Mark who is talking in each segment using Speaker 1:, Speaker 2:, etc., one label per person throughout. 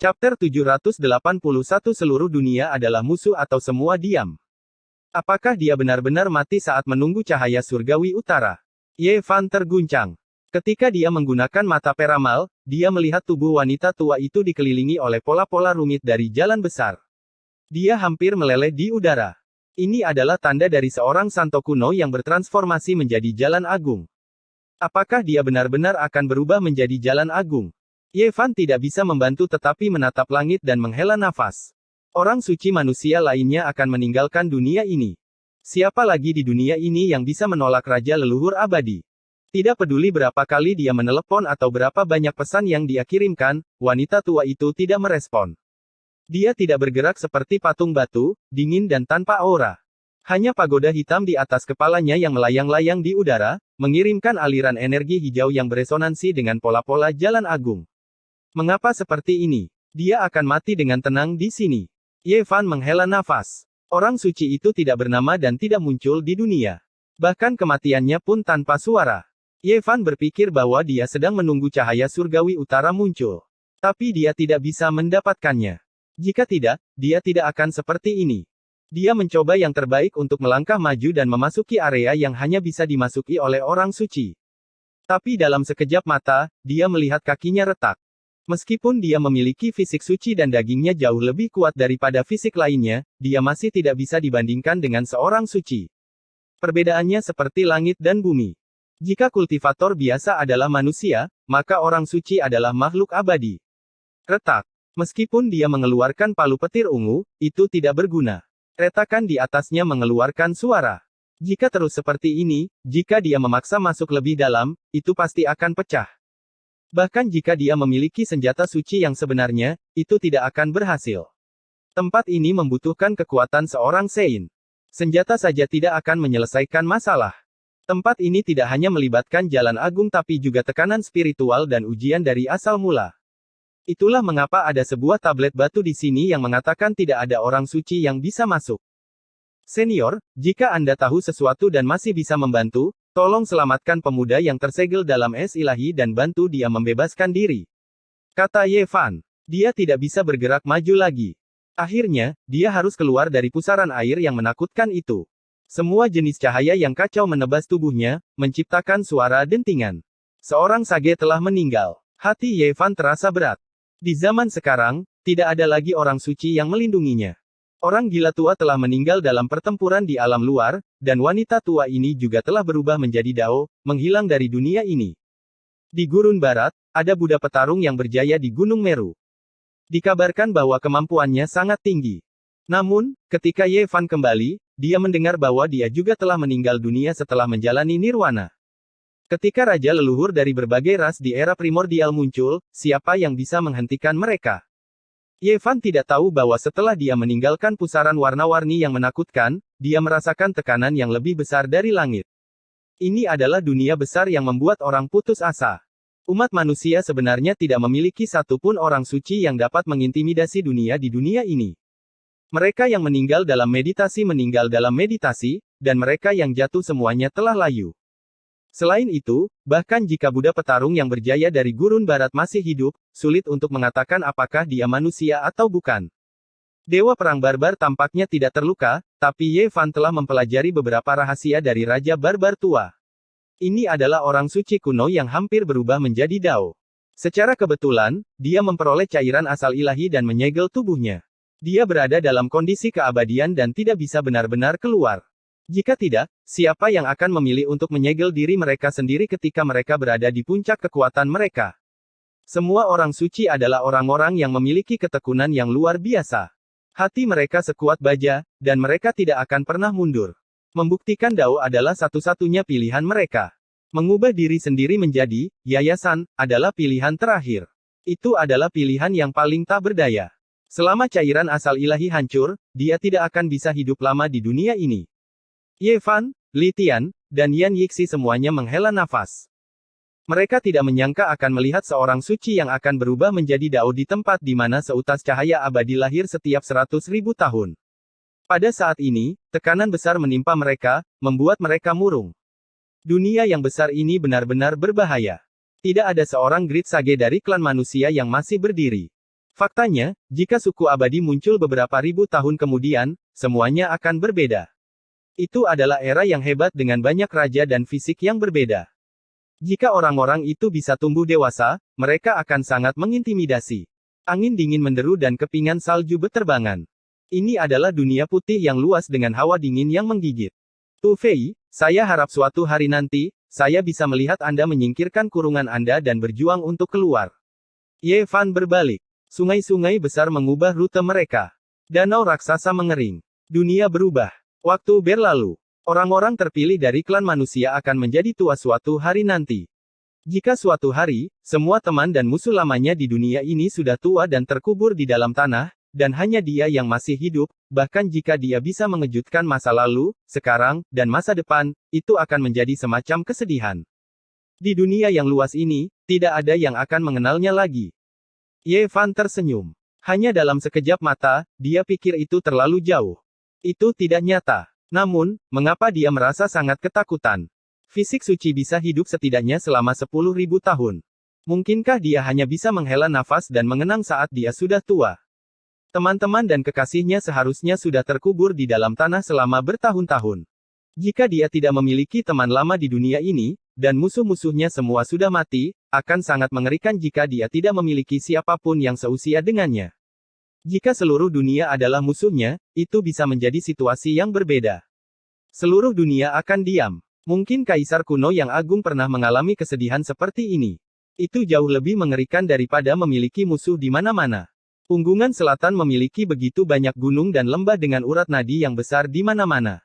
Speaker 1: Chapter 781 Seluruh dunia adalah musuh atau semua diam. Apakah dia benar-benar mati saat menunggu cahaya surgawi utara? Ye Fan terguncang. Ketika dia menggunakan mata peramal, dia melihat tubuh wanita tua itu dikelilingi oleh pola-pola rumit dari jalan besar. Dia hampir meleleh di udara. Ini adalah tanda dari seorang santo kuno yang bertransformasi menjadi jalan agung. Apakah dia benar-benar akan berubah menjadi jalan agung? Ye Fan tidak bisa membantu tetapi menatap langit dan menghela nafas. Orang suci manusia lainnya akan meninggalkan dunia ini. Siapa lagi di dunia ini yang bisa menolak Raja Leluhur Abadi? Tidak peduli berapa kali dia menelepon atau berapa banyak pesan yang dia kirimkan, wanita tua itu tidak merespon. Dia tidak bergerak seperti patung batu, dingin dan tanpa aura. Hanya pagoda hitam di atas kepalanya yang melayang-layang di udara, mengirimkan aliran energi hijau yang beresonansi dengan pola-pola jalan agung. Mengapa seperti ini? Dia akan mati dengan tenang di sini. Ye Fan menghela nafas. Orang suci itu tidak bernama dan tidak muncul di dunia. Bahkan kematiannya pun tanpa suara. Ye Fan berpikir bahwa dia sedang menunggu cahaya surgawi utara muncul. Tapi dia tidak bisa mendapatkannya. Jika tidak, dia tidak akan seperti ini. Dia mencoba yang terbaik untuk melangkah maju dan memasuki area yang hanya bisa dimasuki oleh orang suci. Tapi dalam sekejap mata, dia melihat kakinya retak. Meskipun dia memiliki fisik suci dan dagingnya jauh lebih kuat daripada fisik lainnya, dia masih tidak bisa dibandingkan dengan seorang suci. Perbedaannya seperti langit dan bumi. Jika kultivator biasa adalah manusia, maka orang suci adalah makhluk abadi. Retak. Meskipun dia mengeluarkan palu petir ungu, itu tidak berguna. Retakan di atasnya mengeluarkan suara. Jika terus seperti ini, jika dia memaksa masuk lebih dalam, itu pasti akan pecah. Bahkan jika dia memiliki senjata suci yang sebenarnya, itu tidak akan berhasil. Tempat ini membutuhkan kekuatan seorang Sein. Senjata saja tidak akan menyelesaikan masalah. Tempat ini tidak hanya melibatkan jalan agung tapi juga tekanan spiritual dan ujian dari asal mula. Itulah mengapa ada sebuah tablet batu di sini yang mengatakan tidak ada orang suci yang bisa masuk. Senior, jika Anda tahu sesuatu dan masih bisa membantu, tolong selamatkan pemuda yang tersegel dalam es ilahi dan bantu dia membebaskan diri. Kata Ye Fan. Dia tidak bisa bergerak maju lagi. Akhirnya, dia harus keluar dari pusaran air yang menakutkan itu. Semua jenis cahaya yang kacau menebas tubuhnya, menciptakan suara dentingan. Seorang sage telah meninggal. Hati Ye Fan terasa berat. Di zaman sekarang, tidak ada lagi orang suci yang melindunginya. Orang gila tua telah meninggal dalam pertempuran di alam luar, dan wanita tua ini juga telah berubah menjadi Dao, menghilang dari dunia ini. Di Gurun Barat, ada Buddha petarung yang berjaya di Gunung Meru. Dikabarkan bahwa kemampuannya sangat tinggi. Namun, ketika Ye Fan kembali, dia mendengar bahwa dia juga telah meninggal dunia setelah menjalani nirwana. Ketika raja leluhur dari berbagai ras di era primordial muncul, siapa yang bisa menghentikan mereka? Ye Fan tidak tahu bahwa setelah dia meninggalkan pusaran warna-warni yang menakutkan, dia merasakan tekanan yang lebih besar dari langit. Ini adalah dunia besar yang membuat orang putus asa. Umat manusia sebenarnya tidak memiliki satupun orang suci yang dapat mengintimidasi dunia di dunia ini. Mereka yang meninggal dalam meditasi, dan mereka yang jatuh semuanya telah layu. Selain itu, bahkan jika Buddha petarung yang berjaya dari Gurun Barat masih hidup, sulit untuk mengatakan apakah dia manusia atau bukan. Dewa perang barbar tampaknya tidak terluka, tapi Ye Fan telah mempelajari beberapa rahasia dari Raja Barbar tua. Ini adalah orang suci kuno yang hampir berubah menjadi Dao. Secara kebetulan, dia memperoleh cairan asal ilahi dan menyegel tubuhnya. Dia berada dalam kondisi keabadian dan tidak bisa benar-benar keluar. Jika tidak, siapa yang akan memilih untuk menyegel diri mereka sendiri ketika mereka berada di puncak kekuatan mereka? Semua orang suci adalah orang-orang yang memiliki ketekunan yang luar biasa. Hati mereka sekuat baja, dan mereka tidak akan pernah mundur. Membuktikan Dao adalah satu-satunya pilihan mereka. Mengubah diri sendiri menjadi yayasan adalah pilihan terakhir. Itu adalah pilihan yang paling tak berdaya. Selama cairan asal ilahi hancur, dia tidak akan bisa hidup lama di dunia ini. Ye Fan, Li Tian, dan Yan Yixi semuanya menghela nafas. Mereka tidak menyangka akan melihat seorang suci yang akan berubah menjadi Dao di tempat di mana seutas cahaya abadi lahir setiap 100.000 tahun. Pada saat ini, tekanan besar menimpa mereka, membuat mereka murung. Dunia yang besar ini benar-benar berbahaya. Tidak ada seorang Great Sage dari klan manusia yang masih berdiri. Faktanya, jika suku abadi muncul beberapa ribu tahun kemudian, semuanya akan berbeda. Itu adalah era yang hebat dengan banyak raja dan fisik yang berbeda. Jika orang-orang itu bisa tumbuh dewasa, mereka akan sangat mengintimidasi. Angin dingin menderu dan kepingan salju beterbangan. Ini adalah dunia putih yang luas dengan hawa dingin yang menggigit. Tu Fei, saya harap suatu hari nanti, saya bisa melihat Anda menyingkirkan kurungan Anda dan berjuang untuk keluar. Ye Fan berbalik. Sungai-sungai besar mengubah rute mereka. Danau raksasa mengering. Dunia berubah. Waktu berlalu. Orang-orang terpilih dari klan manusia akan menjadi tua suatu hari nanti. Jika suatu hari, semua teman dan musuh lamanya di dunia ini sudah tua dan terkubur di dalam tanah, dan hanya dia yang masih hidup, bahkan jika dia bisa mengejutkan masa lalu, sekarang, dan masa depan, itu akan menjadi semacam kesedihan. Di dunia yang luas ini, tidak ada yang akan mengenalnya lagi. Ye Fan tersenyum. Hanya dalam sekejap mata, dia pikir itu terlalu jauh. Itu tidak nyata. Namun, mengapa dia merasa sangat ketakutan? Fisik suci bisa hidup setidaknya selama 10.000 tahun. Mungkinkah dia hanya bisa menghela nafas dan mengenang saat dia sudah tua? Teman-teman dan kekasihnya seharusnya sudah terkubur di dalam tanah selama bertahun-tahun. Jika dia tidak memiliki teman lama di dunia ini, dan musuh-musuhnya semua sudah mati, akan sangat mengerikan jika dia tidak memiliki siapapun yang seusia dengannya. Jika seluruh dunia adalah musuhnya, itu bisa menjadi situasi yang berbeda. Seluruh dunia akan diam. Mungkin kaisar kuno yang agung pernah mengalami kesedihan seperti ini. Itu jauh lebih mengerikan daripada memiliki musuh di mana-mana. Punggungan selatan memiliki begitu banyak gunung dan lembah dengan urat nadi yang besar di mana-mana.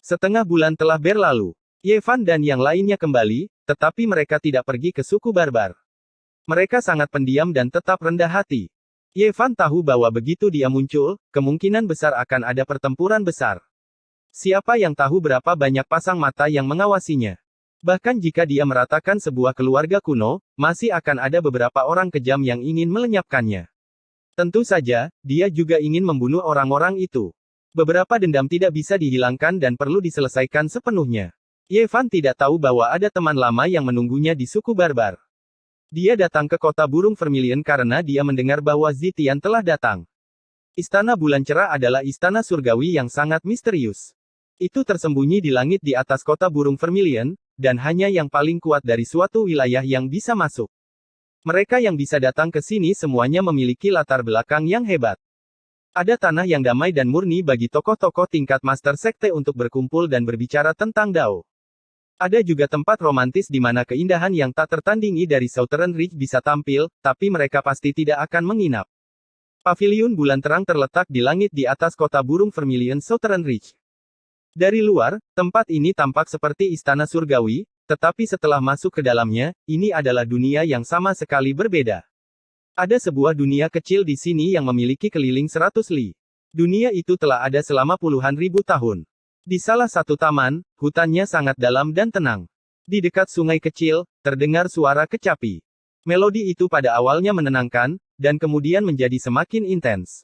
Speaker 1: Setengah bulan telah berlalu. Ye Fan dan yang lainnya kembali, tetapi mereka tidak pergi ke suku barbar. Mereka sangat pendiam dan tetap rendah hati. Ye Fan tahu bahwa begitu dia muncul, kemungkinan besar akan ada pertempuran besar. Siapa yang tahu berapa banyak pasang mata yang mengawasinya? Bahkan jika dia meratakan sebuah keluarga kuno, masih akan ada beberapa orang kejam yang ingin melenyapkannya. Tentu saja, dia juga ingin membunuh orang-orang itu. Beberapa dendam tidak bisa dihilangkan dan perlu diselesaikan sepenuhnya. Ye Fan tidak tahu bahwa ada teman lama yang menunggunya di suku barbar. Dia datang ke kota burung Vermilion karena dia mendengar bahwa Zitian telah datang. Istana Bulan Cerah adalah istana surgawi yang sangat misterius. Itu tersembunyi di langit di atas kota burung Vermilion, dan hanya yang paling kuat dari suatu wilayah yang bisa masuk. Mereka yang bisa datang ke sini semuanya memiliki latar belakang yang hebat. Ada tanah yang damai dan murni bagi tokoh-tokoh tingkat master sekte untuk berkumpul dan berbicara tentang Dao. Ada juga tempat romantis di mana keindahan yang tak tertandingi dari Southern Ridge bisa tampil, tapi mereka pasti tidak akan menginap. Paviliun bulan terang terletak di langit di atas kota burung Vermilion Southern Ridge. Dari luar, tempat ini tampak seperti istana surgawi, tetapi setelah masuk ke dalamnya, ini adalah dunia yang sama sekali berbeda. Ada sebuah dunia kecil di sini yang memiliki keliling 100 li. Dunia itu telah ada selama puluhan ribu tahun. Di salah satu taman, hutannya sangat dalam dan tenang. Di dekat sungai kecil, terdengar suara kecapi. Melodi itu pada awalnya menenangkan, dan kemudian menjadi semakin intens.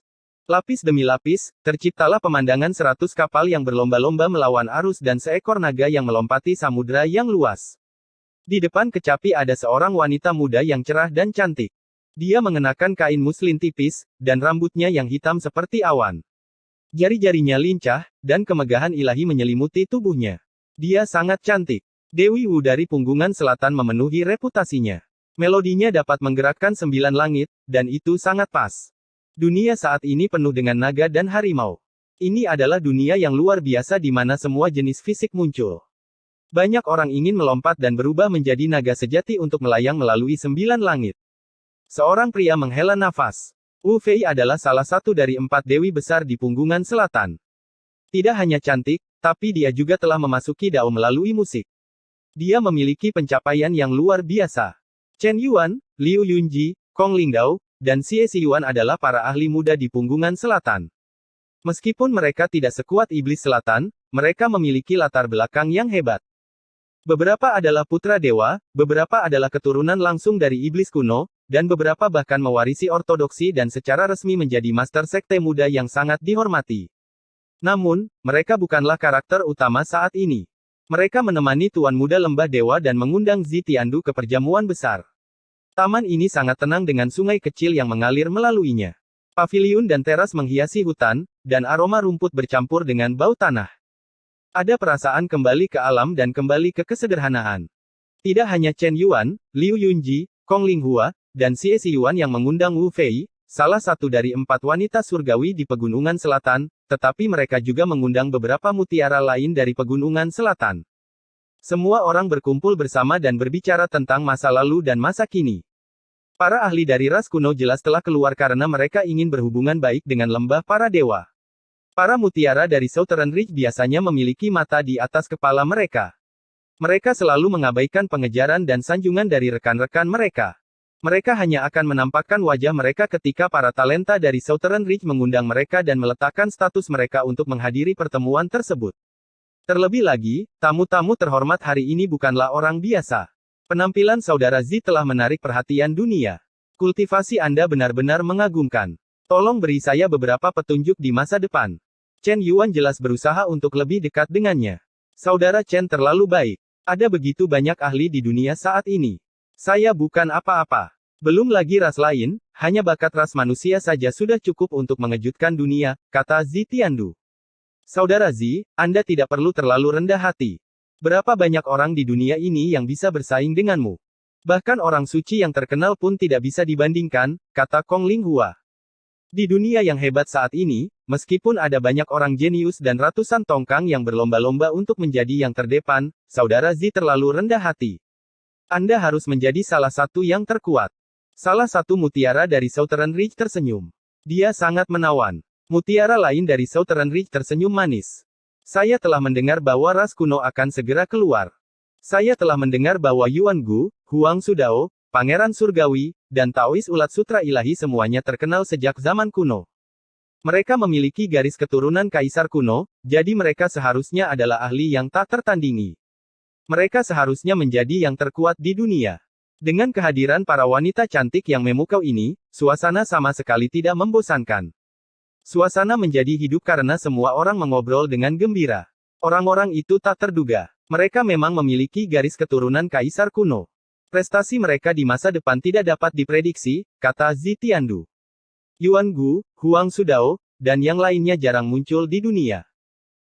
Speaker 1: Lapis demi lapis, terciptalah pemandangan 100 kapal yang berlomba-lomba melawan arus dan seekor naga yang melompati samudera yang luas. Di depan kecapi ada seorang wanita muda yang cerah dan cantik. Dia mengenakan kain muslin tipis, dan rambutnya yang hitam seperti awan. Jari-jarinya lincah, dan kemegahan ilahi menyelimuti tubuhnya. Dia sangat cantik. Dewi Wu dari Punggungan Selatan memenuhi reputasinya. Melodinya dapat menggerakkan 9 langit, dan itu sangat pas. Dunia saat ini penuh dengan naga dan harimau. Ini adalah dunia yang luar biasa di mana semua jenis fisik muncul. Banyak orang ingin melompat dan berubah menjadi naga sejati untuk melayang melalui 9 langit. Seorang pria menghela nafas. Wu Fei adalah salah satu dari 4 dewi besar di Punggungan Selatan. Tidak hanya cantik, tapi dia juga telah memasuki Dao melalui musik. Dia memiliki pencapaian yang luar biasa. Chen Yuan, Liu Yunji, Kong Lingdao, dan Xie Xiyuan adalah para ahli muda di Punggungan Selatan. Meskipun mereka tidak sekuat Iblis Selatan, mereka memiliki latar belakang yang hebat. Beberapa adalah putra dewa, beberapa adalah keturunan langsung dari iblis kuno, dan beberapa bahkan mewarisi ortodoksi dan secara resmi menjadi master sekte muda yang sangat dihormati. Namun, mereka bukanlah karakter utama saat ini. Mereka menemani Tuan Muda Lembah Dewa dan mengundang Zitiandu ke perjamuan besar. Taman ini sangat tenang dengan sungai kecil yang mengalir melaluinya. Paviliun dan teras menghiasi hutan, dan aroma rumput bercampur dengan bau tanah. Ada perasaan kembali ke alam dan kembali ke kesederhanaan. Tidak hanya Chen Yuan, Liu Yunji, Kong Linghua, dan Xie Xiyuan yang mengundang Wu Fei, salah satu dari 4 wanita surgawi di Pegunungan Selatan, tetapi mereka juga mengundang beberapa mutiara lain dari Pegunungan Selatan. Semua orang berkumpul bersama dan berbicara tentang masa lalu dan masa kini. Para ahli dari ras kuno jelas telah keluar karena mereka ingin berhubungan baik dengan lembah para dewa. Para mutiara dari Southern Ridge biasanya memiliki mata di atas kepala mereka. Mereka selalu mengabaikan pengejaran dan sanjungan dari rekan-rekan mereka. Mereka hanya akan menampakkan wajah mereka ketika para talenta dari Southern Ridge mengundang mereka dan meletakkan status mereka untuk menghadiri pertemuan tersebut. Terlebih lagi, tamu-tamu terhormat hari ini bukanlah orang biasa. Penampilan Saudara Z telah menarik perhatian dunia. Kultivasi Anda benar-benar mengagumkan. Tolong beri saya beberapa petunjuk di masa depan. Chen Yuan jelas berusaha untuk lebih dekat dengannya. Saudara Chen terlalu baik. Ada begitu banyak ahli di dunia saat ini. Saya bukan apa-apa. Belum lagi ras lain, hanya bakat ras manusia saja sudah cukup untuk mengejutkan dunia, kata Zi Tiandu. Saudara Z, Anda tidak perlu terlalu rendah hati. Berapa banyak orang di dunia ini yang bisa bersaing denganmu? Bahkan orang suci yang terkenal pun tidak bisa dibandingkan, kata Kong Linghua. Di dunia yang hebat saat ini, meskipun ada banyak orang jenius dan ratusan tongkang yang berlomba-lomba untuk menjadi yang terdepan, Saudara Z terlalu rendah hati. Anda harus menjadi salah satu yang terkuat. Salah satu mutiara dari Southern Ridge tersenyum. Dia sangat menawan. Mutiara lain dari Southern Ridge tersenyum manis. Saya telah mendengar bahwa ras kuno akan segera keluar. Saya telah mendengar bahwa Yuan Gu, Huang Sudao, Pangeran Surgawi, dan Taois Ulat Sutra Ilahi semuanya terkenal sejak zaman kuno. Mereka memiliki garis keturunan kaisar kuno, jadi mereka seharusnya adalah ahli yang tak tertandingi. Mereka seharusnya menjadi yang terkuat di dunia. Dengan kehadiran para wanita cantik yang memukau ini, suasana sama sekali tidak membosankan. Suasana menjadi hidup karena semua orang mengobrol dengan gembira. Orang-orang itu tak terduga. Mereka memang memiliki garis keturunan kaisar kuno. Prestasi mereka di masa depan tidak dapat diprediksi, kata Zi Tiandu. Yuan Gu, Huang Sudao, dan yang lainnya jarang muncul di dunia.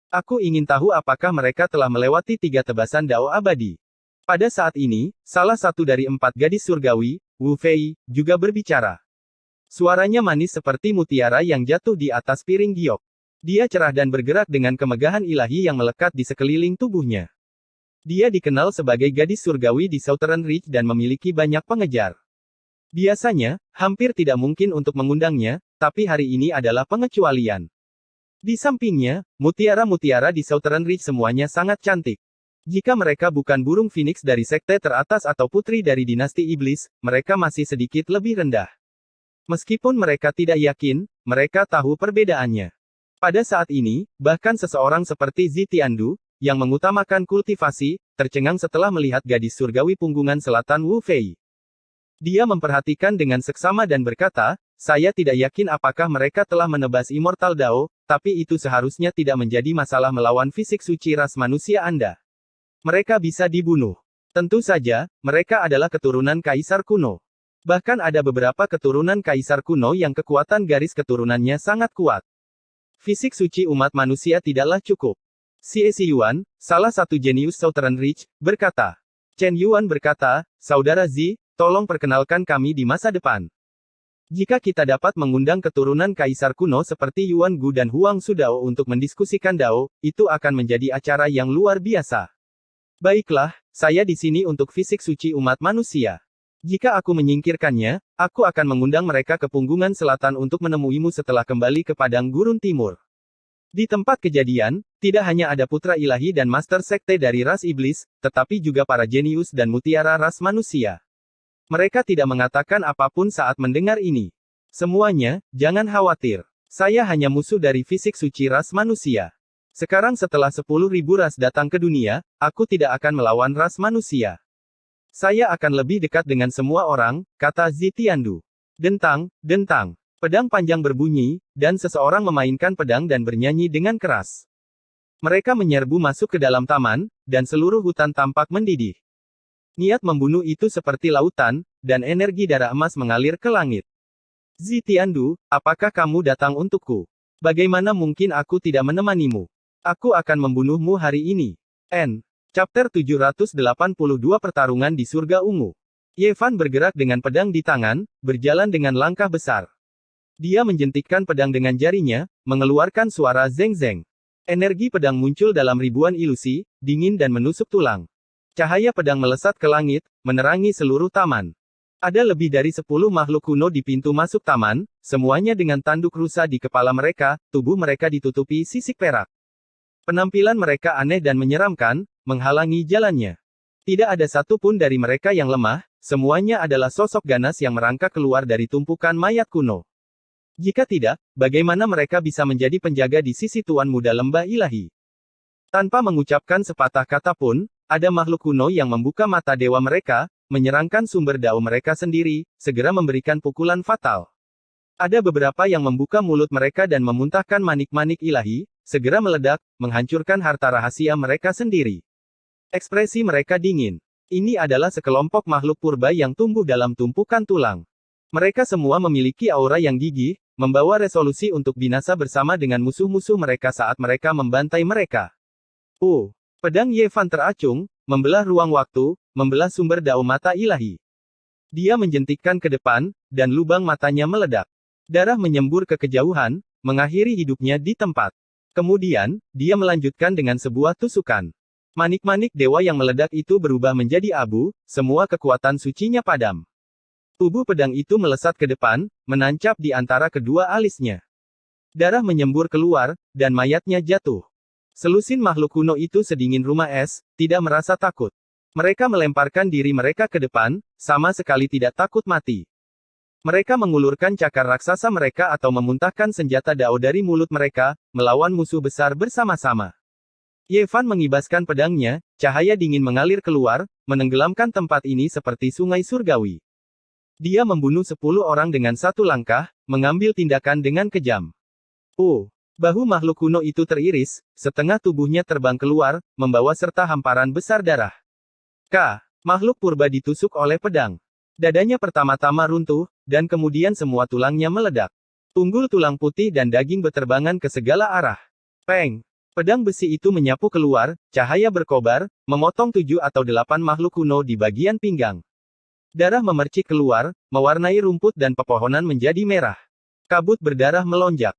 Speaker 1: Aku ingin tahu apakah mereka telah melewati 3 tebasan Dao abadi. Pada saat ini, salah satu dari 4 gadis surgawi, Wu Fei, juga berbicara. Suaranya manis seperti mutiara yang jatuh di atas piring giok. Dia cerah dan bergerak dengan kemegahan ilahi yang melekat di sekeliling tubuhnya. Dia dikenal sebagai gadis surgawi di Southern Ridge dan memiliki banyak pengejar. Biasanya, hampir tidak mungkin untuk mengundangnya, tapi hari ini adalah pengecualian. Di sampingnya, mutiara-mutiara di Southern Ridge semuanya sangat cantik. Jika mereka bukan burung phoenix dari sekte teratas atau putri dari dinasti iblis, mereka masih sedikit lebih rendah. Meskipun mereka tidak yakin, mereka tahu perbedaannya. Pada saat ini, bahkan seseorang seperti Zi Tiandu, yang mengutamakan kultivasi, tercengang setelah melihat gadis surgawi punggungan selatan Wu Fei. Dia memperhatikan dengan seksama dan berkata, saya tidak yakin apakah mereka telah menebas Immortal Dao, tapi itu seharusnya tidak menjadi masalah melawan fisik suci ras manusia Anda. Mereka bisa dibunuh. Tentu saja, mereka adalah keturunan kaisar kuno. Bahkan ada beberapa keturunan kaisar kuno yang kekuatan garis keturunannya sangat kuat. Fisik suci umat manusia tidaklah cukup. Xie Xiyuan, salah satu jenius Southern Ridge, berkata. Chen Yuan berkata, Saudara Z, tolong perkenalkan kami di masa depan. Jika kita dapat mengundang keturunan kaisar kuno seperti Yuan Gu dan Huang Sudao untuk mendiskusikan Dao, itu akan menjadi acara yang luar biasa. Baiklah, saya di sini untuk fisik suci umat manusia. Jika aku menyingkirkannya, aku akan mengundang mereka ke Punggungan Selatan untuk menemuimu setelah kembali ke Padang Gurun Timur. Di tempat kejadian, tidak hanya ada putra ilahi dan master sekte dari ras iblis, tetapi juga para jenius dan mutiara ras manusia. Mereka tidak mengatakan apapun saat mendengar ini. Semuanya, jangan khawatir. Saya hanya musuh dari fisik suci ras manusia. Sekarang setelah 10.000 ras datang ke dunia, aku tidak akan melawan ras manusia. Saya akan lebih dekat dengan semua orang, kata Zi Tiandu. Dentang, dentang. Pedang panjang berbunyi, dan seseorang memainkan pedang dan bernyanyi dengan keras. Mereka menyerbu masuk ke dalam taman, dan seluruh hutan tampak mendidih. Niat membunuh itu seperti lautan, dan energi darah emas mengalir ke langit. Zitiandu, apakah kamu datang untukku? Bagaimana mungkin aku tidak menemanimu? Aku akan membunuhmu hari ini. N. Chapter 782 Pertarungan di Surga Ungu. Ye Fan bergerak dengan pedang di tangan, berjalan dengan langkah besar. Dia menjentikkan pedang dengan jarinya, mengeluarkan suara zeng-zeng. Energi pedang muncul dalam ribuan ilusi, dingin dan menusuk tulang. Cahaya pedang melesat ke langit, menerangi seluruh taman. Ada lebih dari 10 makhluk kuno di pintu masuk taman, semuanya dengan tanduk rusa di kepala mereka, tubuh mereka ditutupi sisik perak. Penampilan mereka aneh dan menyeramkan, menghalangi jalannya. Tidak ada satu pun dari mereka yang lemah, semuanya adalah sosok ganas yang merangkak keluar dari tumpukan mayat kuno. Jika tidak, bagaimana mereka bisa menjadi penjaga di sisi Tuan Muda Lembah Ilahi? Tanpa mengucapkan sepatah kata pun, ada makhluk kuno yang membuka mata dewa mereka, menyerangkan sumber dao mereka sendiri, segera memberikan pukulan fatal. Ada beberapa yang membuka mulut mereka dan memuntahkan manik-manik ilahi, segera meledak, menghancurkan harta rahasia mereka sendiri. Ekspresi mereka dingin. Ini adalah sekelompok makhluk purba yang tumbuh dalam tumpukan tulang. Mereka semua memiliki aura yang gigih, membawa resolusi untuk binasa bersama dengan musuh-musuh mereka saat mereka membantai mereka. Pedang Ye Fan teracung, membelah ruang waktu, membelah sumber dao mata ilahi. Dia menjentikkan ke depan, dan lubang matanya meledak. Darah menyembur ke kejauhan, mengakhiri hidupnya di tempat. Kemudian, dia melanjutkan dengan sebuah tusukan. Manik-manik dewa yang meledak itu berubah menjadi abu, semua kekuatan sucinya padam. Tubuh pedang itu melesat ke depan, menancap di antara kedua alisnya. Darah menyembur keluar, dan mayatnya jatuh. Selusin makhluk kuno itu sedingin rumah es, tidak merasa takut. Mereka melemparkan diri mereka ke depan, sama sekali tidak takut mati. Mereka mengulurkan cakar raksasa mereka atau memuntahkan senjata dao dari mulut mereka, melawan musuh besar bersama-sama. Ye Fan mengibaskan pedangnya, cahaya dingin mengalir keluar, menenggelamkan tempat ini seperti sungai surgawi. Dia membunuh 10 orang dengan satu langkah, mengambil tindakan dengan kejam. Bahu makhluk kuno itu teriris, setengah tubuhnya terbang keluar, membawa serta hamparan besar darah. Makhluk purba ditusuk oleh pedang. Dadanya pertama-tama runtuh, dan kemudian semua tulangnya meledak. Tunggul tulang putih dan daging beterbangan ke segala arah. Peng! Pedang besi itu menyapu keluar, cahaya berkobar, memotong 7 atau 8 makhluk kuno di bagian pinggang. Darah memercik keluar, mewarnai rumput dan pepohonan menjadi merah. Kabut berdarah melonjak.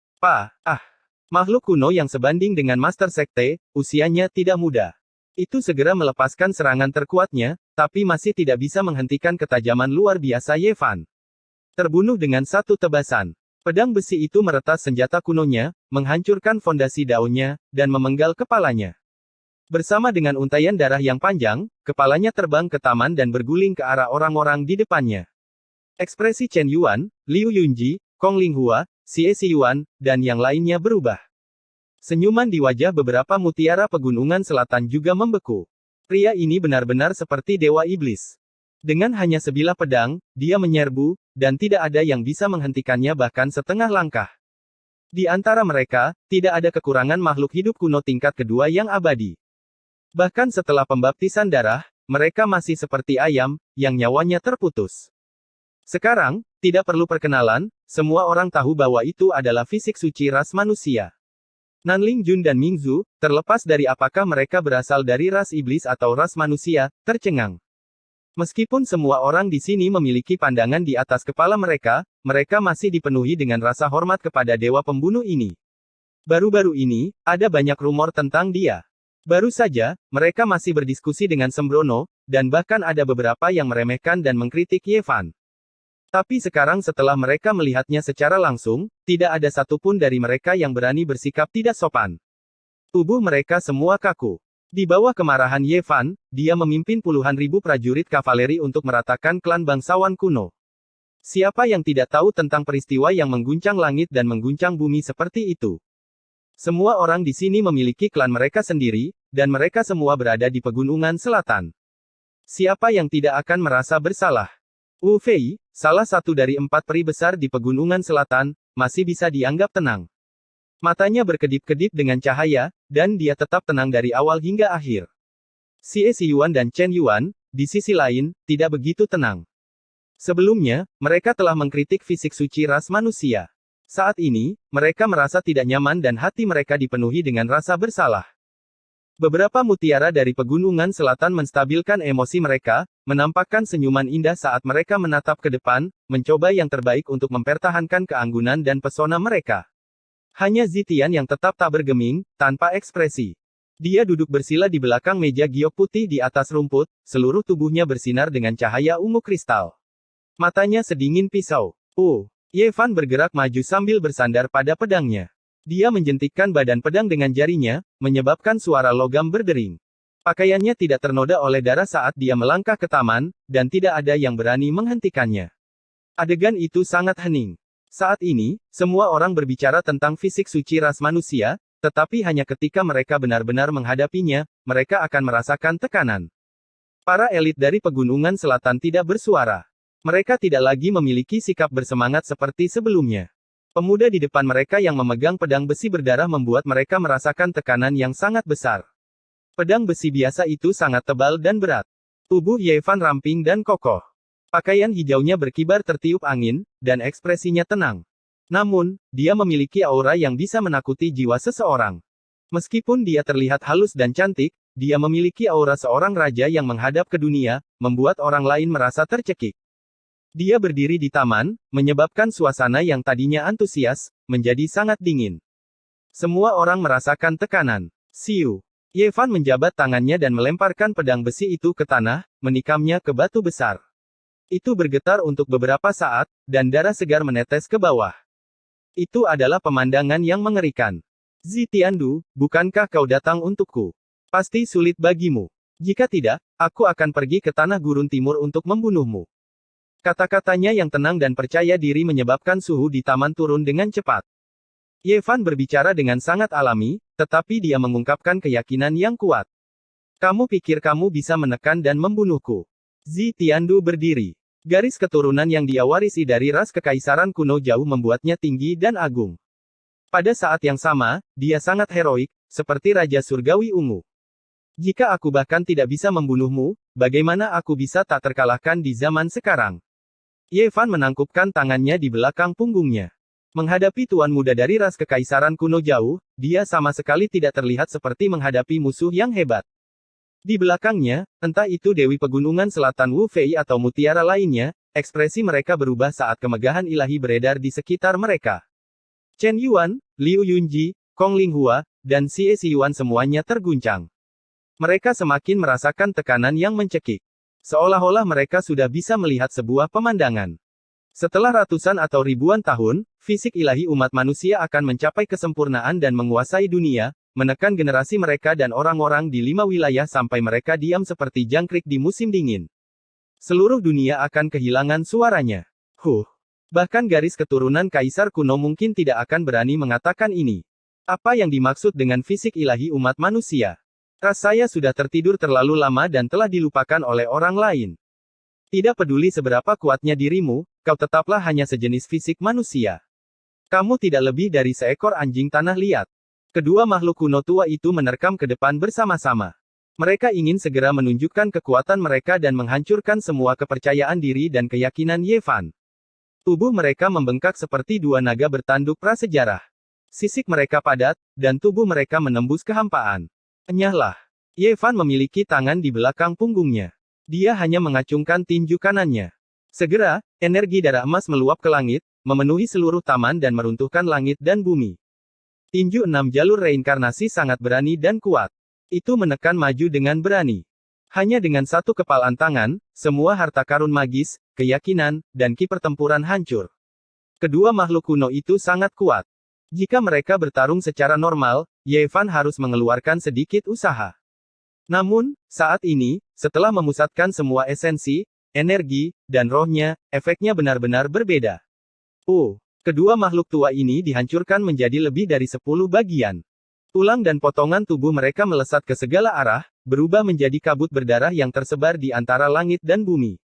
Speaker 1: Makhluk kuno yang sebanding dengan Master Sekte, usianya tidak muda. Itu segera melepaskan serangan terkuatnya, tapi masih tidak bisa menghentikan ketajaman luar biasa Ye Fan. Terbunuh dengan satu tebasan. Pedang besi itu meretas senjata kunonya, menghancurkan fondasi daunnya, dan memenggal kepalanya. Bersama dengan untaian darah yang panjang, kepalanya terbang ke taman dan berguling ke arah orang-orang di depannya. Ekspresi Chen Yuan, Liu Yunji, Kong Linghua, Xie Xiyuan, dan yang lainnya berubah. Senyuman di wajah beberapa mutiara pegunungan selatan juga membeku. Pria ini benar-benar seperti dewa iblis. Dengan hanya sebilah pedang, dia menyerbu, dan tidak ada yang bisa menghentikannya bahkan setengah langkah. Di antara mereka, tidak ada kekurangan makhluk hidup kuno tingkat kedua yang abadi. Bahkan setelah pembaptisan darah, mereka masih seperti ayam, yang nyawanya terputus. Sekarang, tidak perlu perkenalan, semua orang tahu bahwa itu adalah fisik suci ras manusia. Nanling Jun dan Mingzu, terlepas dari apakah mereka berasal dari ras iblis atau ras manusia, tercengang. Meskipun semua orang di sini memiliki pandangan di atas kepala mereka, mereka masih dipenuhi dengan rasa hormat kepada dewa pembunuh ini. Baru-baru ini, ada banyak rumor tentang dia. Baru saja, mereka masih berdiskusi dengan sembrono, dan bahkan ada beberapa yang meremehkan dan mengkritik Ye Fan. Tapi sekarang setelah mereka melihatnya secara langsung, tidak ada satupun dari mereka yang berani bersikap tidak sopan. Tubuh mereka semua kaku. Di bawah kemarahan Ye Fan, dia memimpin puluhan ribu prajurit kavaleri untuk meratakan klan bangsawan kuno. Siapa yang tidak tahu tentang peristiwa yang mengguncang langit dan mengguncang bumi seperti itu? Semua orang di sini memiliki klan mereka sendiri, dan mereka semua berada di pegunungan selatan. Siapa yang tidak akan merasa bersalah? Wu Fei, salah satu dari 4 peri besar di pegunungan selatan, masih bisa dianggap tenang. Matanya berkedip-kedip dengan cahaya, dan dia tetap tenang dari awal hingga akhir. Xie Xiyuan dan Chen Yuan, di sisi lain, tidak begitu tenang. Sebelumnya, mereka telah mengkritik fisik suci ras manusia. Saat ini, mereka merasa tidak nyaman dan hati mereka dipenuhi dengan rasa bersalah. Beberapa mutiara dari pegunungan selatan menstabilkan emosi mereka, menampakkan senyuman indah saat mereka menatap ke depan, mencoba yang terbaik untuk mempertahankan keanggunan dan pesona mereka. Hanya Zitian yang tetap tak bergeming, tanpa ekspresi. Dia duduk bersila di belakang meja giok putih di atas rumput, seluruh tubuhnya bersinar dengan cahaya ungu kristal. Matanya sedingin pisau. Ye Fan bergerak maju sambil bersandar pada pedangnya. Dia menjentikkan badan pedang dengan jarinya, menyebabkan suara logam berdering. Pakaiannya tidak ternoda oleh darah saat dia melangkah ke taman, dan tidak ada yang berani menghentikannya. Adegan itu sangat hening. Saat ini, semua orang berbicara tentang fisik suci ras manusia, tetapi hanya ketika mereka benar-benar menghadapinya, mereka akan merasakan tekanan. Para elit dari pegunungan selatan tidak bersuara. Mereka tidak lagi memiliki sikap bersemangat seperti sebelumnya. Pemuda di depan mereka yang memegang pedang besi berdarah membuat mereka merasakan tekanan yang sangat besar. Pedang besi biasa itu sangat tebal dan berat. Tubuh Ye Fan ramping dan kokoh. Pakaian hijaunya berkibar tertiup angin, dan ekspresinya tenang. Namun, dia memiliki aura yang bisa menakuti jiwa seseorang. Meskipun dia terlihat halus dan cantik, dia memiliki aura seorang raja yang menghadap ke dunia, membuat orang lain merasa tercekik. Dia berdiri di taman, menyebabkan suasana yang tadinya antusias, menjadi sangat dingin. Semua orang merasakan tekanan. Siu. Ye Fan menjabat tangannya dan melemparkan pedang besi itu ke tanah, menikamnya ke batu besar. Itu bergetar untuk beberapa saat, dan darah segar menetes ke bawah. Itu adalah pemandangan yang mengerikan. Zitiandu, bukankah kau datang untukku? Pasti sulit bagimu. Jika tidak, aku akan pergi ke tanah gurun timur untuk membunuhmu. Kata-katanya yang tenang dan percaya diri menyebabkan suhu di taman turun dengan cepat. Ye Fan berbicara dengan sangat alami, tetapi dia mengungkapkan keyakinan yang kuat. Kamu pikir kamu bisa menekan dan membunuhku? Zitiandu berdiri. Garis keturunan yang dia warisi dari ras kekaisaran kuno jauh membuatnya tinggi dan agung. Pada saat yang sama, dia sangat heroik, seperti Raja Surgawi Ungu. Jika aku bahkan tidak bisa membunuhmu, bagaimana aku bisa tak terkalahkan di zaman sekarang? Ye Fan menangkupkan tangannya di belakang punggungnya. Menghadapi tuan muda dari ras kekaisaran kuno jauh, dia sama sekali tidak terlihat seperti menghadapi musuh yang hebat. Di belakangnya, entah itu Dewi Pegunungan Selatan Wu Fei atau mutiara lainnya, ekspresi mereka berubah saat kemegahan ilahi beredar di sekitar mereka. Chen Yuan, Liu Yunji, Kong Linghua, dan Xie Xiyuan semuanya terguncang. Mereka semakin merasakan tekanan yang mencekik. Seolah-olah mereka sudah bisa melihat sebuah pemandangan. Setelah ratusan atau ribuan tahun, fisik ilahi umat manusia akan mencapai kesempurnaan dan menguasai dunia, menekan generasi mereka dan orang-orang di 5 wilayah sampai mereka diam seperti jangkrik di musim dingin. Seluruh dunia akan kehilangan suaranya. Bahkan garis keturunan kaisar kuno mungkin tidak akan berani mengatakan ini. Apa yang dimaksud dengan fisik ilahi umat manusia? Ras saya sudah tertidur terlalu lama dan telah dilupakan oleh orang lain. Tidak peduli seberapa kuatnya dirimu, kau tetaplah hanya sejenis fisik manusia. Kamu tidak lebih dari seekor anjing tanah liat. Kedua makhluk kuno tua itu menerkam ke depan bersama-sama. Mereka ingin segera menunjukkan kekuatan mereka dan menghancurkan semua kepercayaan diri dan keyakinan Ye Fan. Tubuh mereka membengkak seperti dua naga bertanduk prasejarah. Sisik mereka padat, dan tubuh mereka menembus kehampaan. Enyahlah. Ye Fan memiliki tangan di belakang punggungnya. Dia hanya mengacungkan tinju kanannya. Segera, energi darah emas meluap ke langit, memenuhi seluruh taman dan meruntuhkan langit dan bumi. Tinju 6 jalur reinkarnasi sangat berani dan kuat. Itu menekan maju dengan berani. Hanya dengan satu kepalan tangan, semua harta karun magis, keyakinan, dan ki pertempuran hancur. Kedua makhluk kuno itu sangat kuat. Jika mereka bertarung secara normal, Ye Fan harus mengeluarkan sedikit usaha. Namun, saat ini, setelah memusatkan semua esensi, energi, dan rohnya, efeknya benar-benar berbeda. Kedua makhluk tua ini dihancurkan menjadi lebih dari 10 bagian. Tulang dan potongan tubuh mereka melesat ke segala arah, berubah menjadi kabut berdarah yang tersebar di antara langit dan bumi.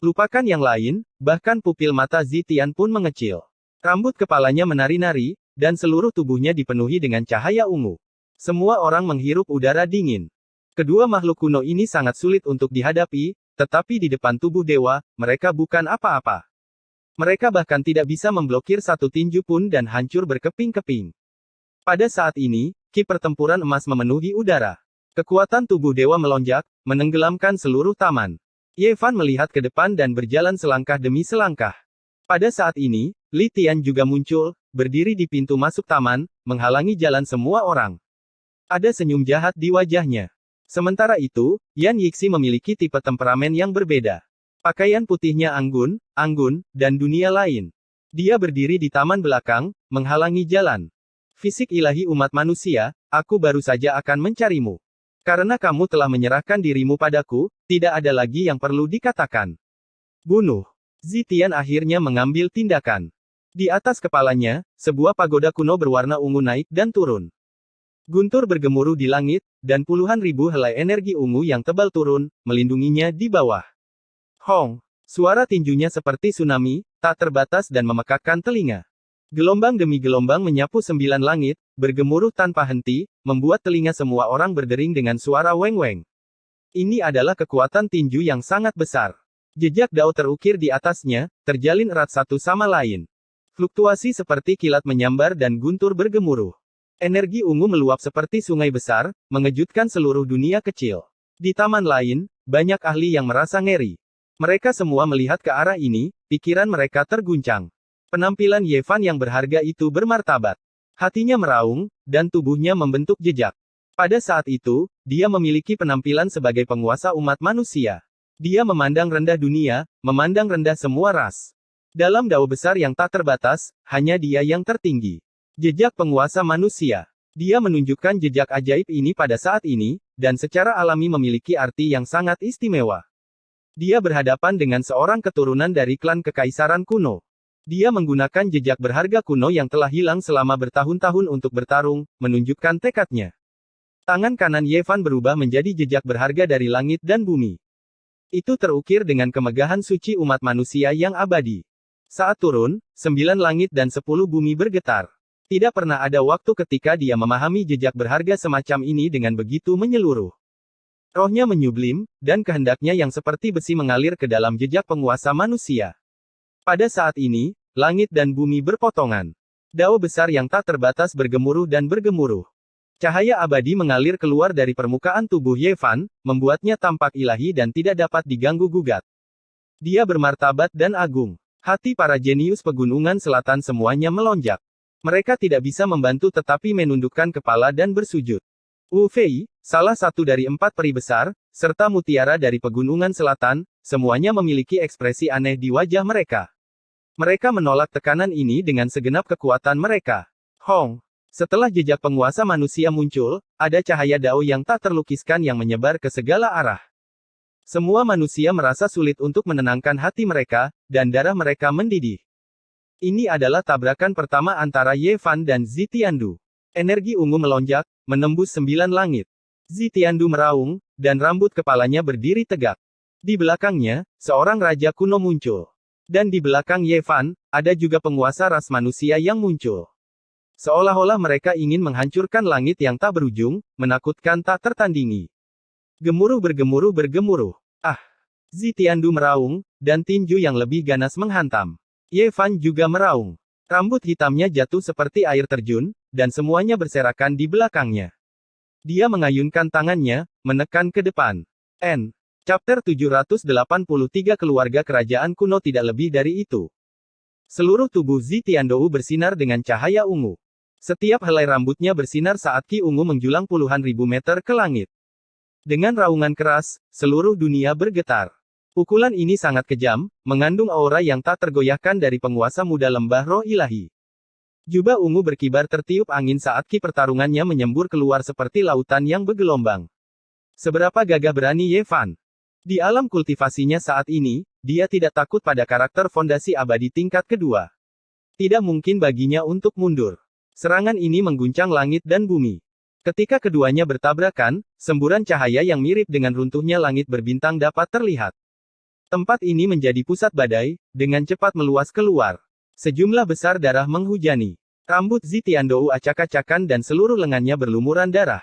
Speaker 1: Lupakan yang lain, bahkan pupil mata Zitian pun mengecil. Rambut kepalanya menari-nari, dan seluruh tubuhnya dipenuhi dengan cahaya ungu. Semua orang menghirup udara dingin. Kedua makhluk kuno ini sangat sulit untuk dihadapi, tetapi di depan tubuh dewa, mereka bukan apa-apa. Mereka bahkan tidak bisa memblokir satu tinju pun dan hancur berkeping-keping. Pada saat ini, ki pertempuran emas memenuhi udara. Kekuatan tubuh dewa melonjak, menenggelamkan seluruh taman. Ye Fan melihat ke depan dan berjalan selangkah demi selangkah. Pada saat ini, Li Tian juga muncul, berdiri di pintu masuk taman, menghalangi jalan semua orang. Ada senyum jahat di wajahnya. Sementara itu, Yan Yixi memiliki tipe temperamen yang berbeda. Pakaian putihnya anggun, dan dunia lain. Dia berdiri di taman belakang, menghalangi jalan. Fisik ilahi umat manusia, aku baru saja akan mencarimu. Karena kamu telah menyerahkan dirimu padaku, tidak ada lagi yang perlu dikatakan. Bunuh. Zitian akhirnya mengambil tindakan. Di atas kepalanya, sebuah pagoda kuno berwarna ungu naik dan turun. Guntur bergemuruh di langit, dan puluhan ribu helai energi ungu yang tebal turun, melindunginya di bawah. Hong! Suara tinjunya seperti tsunami, tak terbatas dan memekakkan telinga. Gelombang demi gelombang menyapu 9 langit, bergemuruh tanpa henti, membuat telinga semua orang berdering dengan suara weng-weng. Ini adalah kekuatan tinju yang sangat besar. Jejak dao terukir di atasnya, terjalin erat satu sama lain. Fluktuasi seperti kilat menyambar dan guntur bergemuruh. Energi ungu meluap seperti sungai besar, mengejutkan seluruh dunia kecil. Di taman lain, banyak ahli yang merasa ngeri. Mereka semua melihat ke arah ini, pikiran mereka terguncang. Penampilan Ye Fan yang berharga itu bermartabat. Hatinya meraung, dan tubuhnya membentuk jejak. Pada saat itu, dia memiliki penampilan sebagai penguasa umat manusia. Dia memandang rendah dunia, memandang rendah semua ras. Dalam dao besar yang tak terbatas, hanya dia yang tertinggi. Jejak penguasa manusia. Dia menunjukkan jejak ajaib ini pada saat ini, dan secara alami memiliki arti yang sangat istimewa. Dia berhadapan dengan seorang keturunan dari klan kekaisaran kuno. Dia menggunakan jejak berharga kuno yang telah hilang selama bertahun-tahun untuk bertarung, menunjukkan tekadnya. Tangan kanan Ye Fan berubah menjadi jejak berharga dari langit dan bumi. Itu terukir dengan kemegahan suci umat manusia yang abadi. Saat turun, 9 langit dan 10 bumi bergetar. Tidak pernah ada waktu ketika dia memahami jejak berharga semacam ini dengan begitu menyeluruh. Rohnya menyublim, dan kehendaknya yang seperti besi mengalir ke dalam jejak penguasa manusia. Pada saat ini, langit dan bumi berpotongan. Dao besar yang tak terbatas bergemuruh dan bergemuruh. Cahaya abadi mengalir keluar dari permukaan tubuh Ye Fan, membuatnya tampak ilahi dan tidak dapat diganggu-gugat. Dia bermartabat dan agung. Hati para jenius pegunungan selatan semuanya melonjak. Mereka tidak bisa membantu tetapi menundukkan kepala dan bersujud. Wu Fei, salah satu dari 4 peri besar, serta mutiara dari pegunungan selatan, semuanya memiliki ekspresi aneh di wajah mereka. Mereka menolak tekanan ini dengan segenap kekuatan mereka. Hong! Setelah jejak penguasa manusia muncul, ada cahaya dao yang tak terlukiskan yang menyebar ke segala arah. Semua manusia merasa sulit untuk menenangkan hati mereka, dan darah mereka mendidih. Ini adalah tabrakan pertama antara Ye Fan dan Zitiandu. Energi ungu melonjak, menembus 9 langit. Zitiandu meraung, dan rambut kepalanya berdiri tegak. Di belakangnya, seorang raja kuno muncul. Dan di belakang Ye Fan, ada juga penguasa ras manusia yang muncul. Seolah-olah mereka ingin menghancurkan langit yang tak berujung, menakutkan tak tertandingi. Gemuruh bergemuruh. Ah! Zitiandu meraung, dan tinju yang lebih ganas menghantam. Ye Fan juga meraung. Rambut hitamnya jatuh seperti air terjun, dan semuanya berserakan di belakangnya. Dia mengayunkan tangannya, menekan ke depan. Chapter 783 Keluarga kerajaan kuno tidak lebih dari itu. Seluruh tubuh Zitiandou bersinar dengan cahaya ungu. Setiap helai rambutnya bersinar saat ki ungu menjulang puluhan ribu meter ke langit. Dengan raungan keras, seluruh dunia bergetar. Pukulan ini sangat kejam, mengandung aura yang tak tergoyahkan dari penguasa muda lembah roh ilahi. Jubah ungu berkibar tertiup angin saat ki pertarungannya menyembur keluar seperti lautan yang bergelombang. Seberapa gagah berani Ye Fan? Di alam kultivasinya saat ini, dia tidak takut pada karakter fondasi abadi tingkat kedua. Tidak mungkin baginya untuk mundur. Serangan ini mengguncang langit dan bumi. Ketika keduanya bertabrakan, semburan cahaya yang mirip dengan runtuhnya langit berbintang dapat terlihat. Tempat ini menjadi pusat badai, dengan cepat meluas keluar. Sejumlah besar darah menghujani. Rambut Zitiandou acak-acakan dan seluruh lengannya berlumuran darah.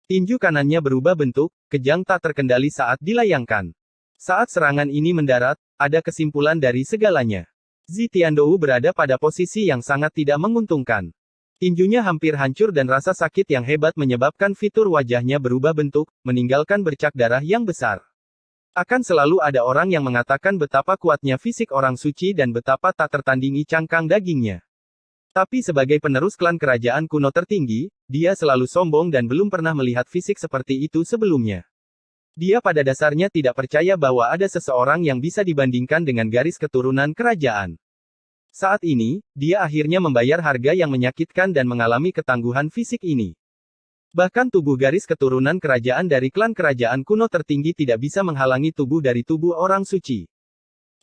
Speaker 1: Tinju kanannya berubah bentuk, kejang tak terkendali saat dilayangkan. Saat serangan ini mendarat, ada kesimpulan dari segalanya. Zi Tiandou berada pada posisi yang sangat tidak menguntungkan. Tinjunya hampir hancur dan rasa sakit yang hebat menyebabkan fitur wajahnya berubah bentuk, meninggalkan bercak darah yang besar. Akan selalu ada orang yang mengatakan betapa kuatnya fisik orang suci dan betapa tak tertandingi cangkang dagingnya. Tapi sebagai penerus klan kerajaan kuno tertinggi, dia selalu sombong dan belum pernah melihat fisik seperti itu sebelumnya. Dia pada dasarnya tidak percaya bahwa ada seseorang yang bisa dibandingkan dengan garis keturunan kerajaan. Saat ini, dia akhirnya membayar harga yang menyakitkan dan mengalami ketangguhan fisik ini. Bahkan tubuh garis keturunan kerajaan dari klan kerajaan kuno tertinggi tidak bisa menghalangi tubuh dari tubuh orang suci.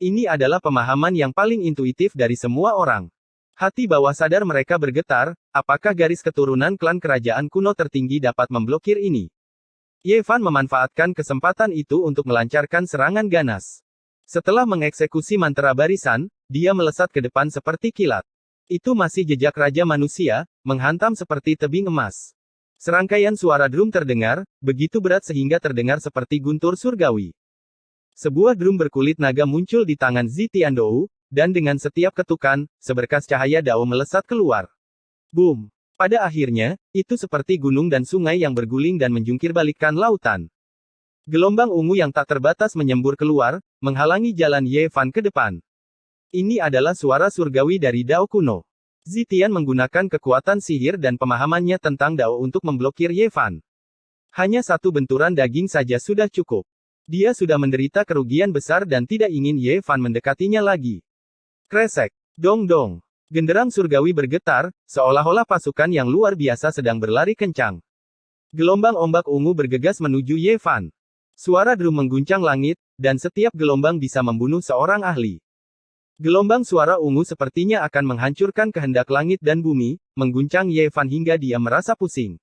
Speaker 1: Ini adalah pemahaman yang paling intuitif dari semua orang. Hati bawah sadar mereka bergetar, apakah garis keturunan klan kerajaan kuno tertinggi dapat memblokir ini? Ye Fan memanfaatkan kesempatan itu untuk melancarkan serangan ganas. Setelah mengeksekusi mantra barisan, dia melesat ke depan seperti kilat. Itu masih jejak Raja Manusia, menghantam seperti tebing emas. Serangkaian suara drum terdengar, begitu berat sehingga terdengar seperti guntur surgawi. Sebuah drum berkulit naga muncul di tangan Zi Tiandou, dan dengan setiap ketukan, seberkas cahaya dao melesat keluar. Boom! Pada akhirnya, itu seperti gunung dan sungai yang berguling dan menjungkir balikkan lautan. Gelombang ungu yang tak terbatas menyembur keluar, menghalangi jalan Ye Fan ke depan. Ini adalah suara surgawi dari dao kuno. Zi Tian menggunakan kekuatan sihir dan pemahamannya tentang dao untuk memblokir Ye Fan. Hanya satu benturan daging saja sudah cukup. Dia sudah menderita kerugian besar dan tidak ingin Ye Fan mendekatinya lagi. Kresek. Dong dong. Genderang surgawi bergetar, seolah-olah pasukan yang luar biasa sedang berlari kencang. Gelombang ombak ungu bergegas menuju Ye Fan. Suara drum mengguncang langit, dan setiap gelombang bisa membunuh seorang ahli. Gelombang suara ungu sepertinya akan menghancurkan kehendak langit dan bumi, mengguncang Ye Fan hingga dia merasa pusing.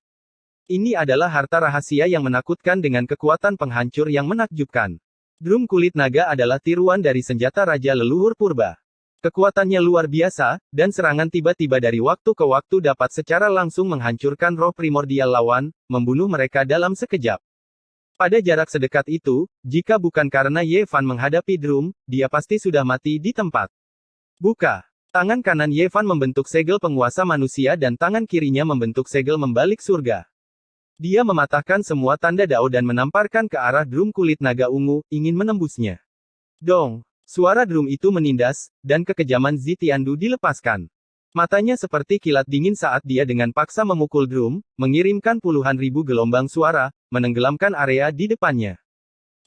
Speaker 1: Ini adalah harta rahasia yang menakutkan dengan kekuatan penghancur yang menakjubkan. Drum kulit naga adalah tiruan dari senjata raja leluhur purba. Kekuatannya luar biasa, dan serangan tiba-tiba dari waktu ke waktu dapat secara langsung menghancurkan roh primordial lawan, membunuh mereka dalam sekejap. Pada jarak sedekat itu, jika bukan karena Ye Fan menghadapi drum, dia pasti sudah mati di tempat. Buka! Tangan kanan Ye Fan membentuk segel penguasa manusia dan tangan kirinya membentuk segel membalik surga. Dia mematahkan semua tanda dao dan menamparkan ke arah drum kulit naga ungu, ingin menembusnya. Dong! Suara drum itu menindas, dan kekejaman Zi Tiandou dilepaskan. Matanya seperti kilat dingin saat dia dengan paksa memukul drum, mengirimkan puluhan ribu gelombang suara, menenggelamkan area di depannya.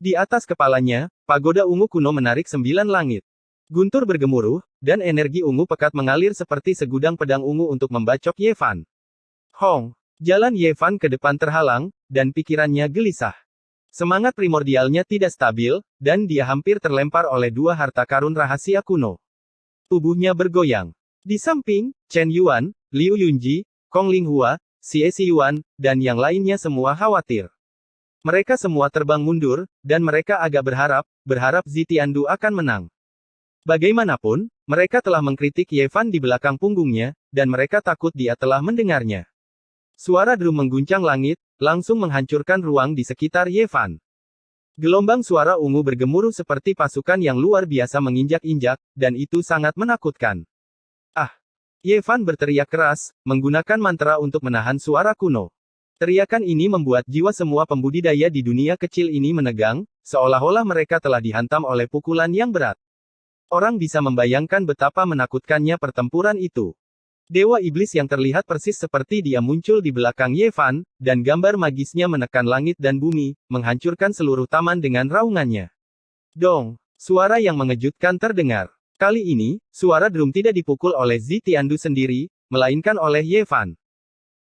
Speaker 1: Di atas kepalanya, pagoda ungu kuno menarik 9 langit. Guntur bergemuruh, dan energi ungu pekat mengalir seperti segudang pedang ungu untuk membacok Ye Fan. Hong! Jalan Ye Fan ke depan terhalang, dan pikirannya gelisah. Semangat primordialnya tidak stabil, dan dia hampir terlempar oleh dua harta karun rahasia kuno. Tubuhnya bergoyang. Di samping, Chen Yuan, Liu Yunji, Kong Linghua, Xie Xiyuan, dan yang lainnya semua khawatir. Mereka semua terbang mundur, dan mereka agak berharap Zi Tiandou akan menang. Bagaimanapun, mereka telah mengkritik Ye Fan di belakang punggungnya, dan mereka takut dia telah mendengarnya. Suara drum mengguncang langit, langsung menghancurkan ruang di sekitar Ye Fan. Gelombang suara ungu bergemuruh seperti pasukan yang luar biasa menginjak-injak, dan itu sangat menakutkan. Ah! Ye Fan berteriak keras, menggunakan mantra untuk menahan suara kuno. Teriakan ini membuat jiwa semua pembudidaya di dunia kecil ini menegang, seolah-olah mereka telah dihantam oleh pukulan yang berat. Orang bisa membayangkan betapa menakutkannya pertempuran itu. Dewa iblis yang terlihat persis seperti dia muncul di belakang Ye Fan, dan gambar magisnya menekan langit dan bumi, menghancurkan seluruh taman dengan raungannya. Dong! Suara yang mengejutkan terdengar. Kali ini, suara drum tidak dipukul oleh Zi Tiandou sendiri, melainkan oleh Ye Fan.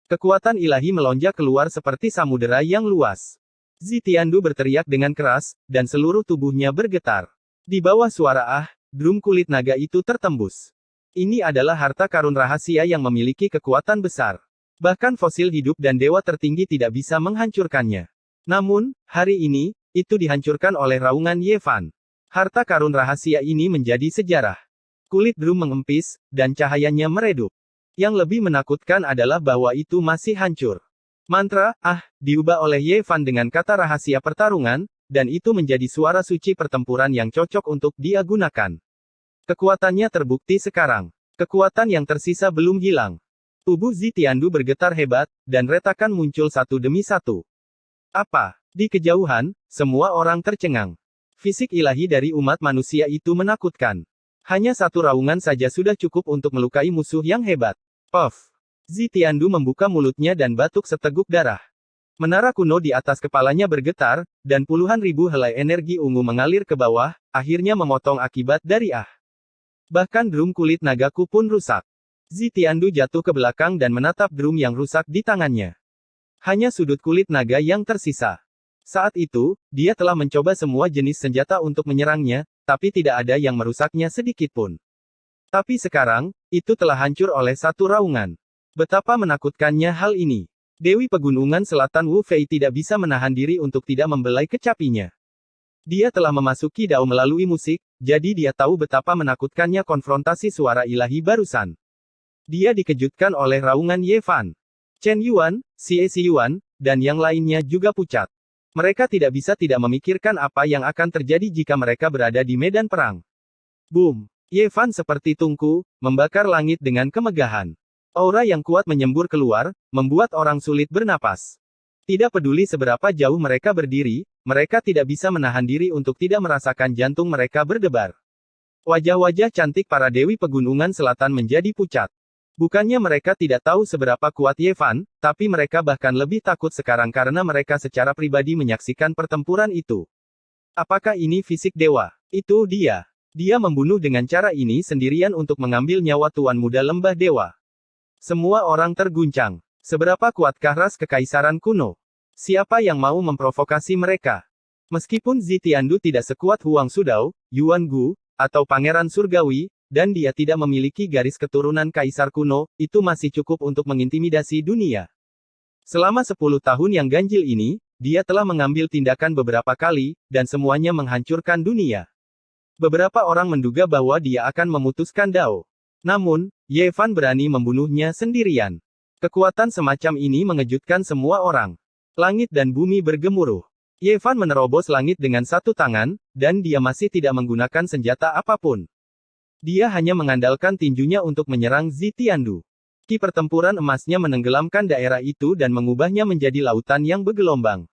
Speaker 1: Kekuatan ilahi melonjak keluar seperti samudera yang luas. Zi Tiandou berteriak dengan keras, dan seluruh tubuhnya bergetar. Di bawah suara drum kulit naga itu tertembus. Ini adalah harta karun rahasia yang memiliki kekuatan besar. Bahkan fosil hidup dan dewa tertinggi tidak bisa menghancurkannya. Namun, hari ini, itu dihancurkan oleh raungan Ye Fan. Harta karun rahasia ini menjadi sejarah. Kulit drum mengempis, dan cahayanya meredup. Yang lebih menakutkan adalah bahwa itu masih hancur. Mantra, diubah oleh Ye Fan dengan kata rahasia pertarungan, dan itu menjadi suara suci pertempuran yang cocok untuk dia gunakan. Kekuatannya terbukti sekarang. Kekuatan yang tersisa belum hilang. Tubuh Zitiandu bergetar hebat, dan retakan muncul satu demi satu. Apa? Di kejauhan, semua orang tercengang. Fisik ilahi dari umat manusia itu menakutkan. Hanya satu raungan saja sudah cukup untuk melukai musuh yang hebat. Puff! Zitiandu membuka mulutnya dan batuk seteguk darah. Menara kuno di atas kepalanya bergetar, dan puluhan ribu helai energi ungu mengalir ke bawah, akhirnya memotong akibat dari Bahkan drum kulit nagaku pun rusak. Zitiandu jatuh ke belakang dan menatap drum yang rusak di tangannya. Hanya sudut kulit naga yang tersisa. Saat itu, dia telah mencoba semua jenis senjata untuk menyerangnya, tapi tidak ada yang merusaknya sedikitpun. Tapi sekarang, itu telah hancur oleh satu raungan. Betapa menakutkannya hal ini. Dewi Pegunungan Selatan Wu Fei tidak bisa menahan diri untuk tidak membelai kecapinya. Dia telah memasuki Dao melalui musik, jadi dia tahu betapa menakutkannya konfrontasi suara ilahi barusan. Dia dikejutkan oleh raungan Ye Fan. Chen Yuan, Xie Yuan, dan yang lainnya juga pucat. Mereka tidak bisa tidak memikirkan apa yang akan terjadi jika mereka berada di medan perang. Boom! Ye Fan seperti tungku, membakar langit dengan kemegahan. Aura yang kuat menyembur keluar, membuat orang sulit bernapas. Tidak peduli seberapa jauh mereka berdiri, mereka tidak bisa menahan diri untuk tidak merasakan jantung mereka berdebar. Wajah-wajah cantik para Dewi Pegunungan Selatan menjadi pucat. Bukannya mereka tidak tahu seberapa kuat Ye Fan, tapi mereka bahkan lebih takut sekarang karena mereka secara pribadi menyaksikan pertempuran itu. Apakah ini fisik dewa? Itu dia. Dia membunuh dengan cara ini sendirian untuk mengambil nyawa Tuan Muda Lembah Dewa. Semua orang terguncang. Seberapa kuatkah ras kekaisaran kuno? Siapa yang mau memprovokasi mereka? Meskipun Zitiandu tidak sekuat Huang Sudao, Yuan Gu, atau Pangeran Surgawi, dan dia tidak memiliki garis keturunan kaisar kuno, itu masih cukup untuk mengintimidasi dunia. Selama 10 tahun yang ganjil ini, dia telah mengambil tindakan beberapa kali, dan semuanya menghancurkan dunia. Beberapa orang menduga bahwa dia akan memutuskan Dao. Namun, Ye Fan berani membunuhnya sendirian. Kekuatan semacam ini mengejutkan semua orang. Langit dan bumi bergemuruh. Ye Fan menerobos langit dengan satu tangan, dan dia masih tidak menggunakan senjata apapun. Dia hanya mengandalkan tinjunya untuk menyerang Zitiandu. Ki pertempuran emasnya menenggelamkan daerah itu dan mengubahnya menjadi lautan yang bergelombang.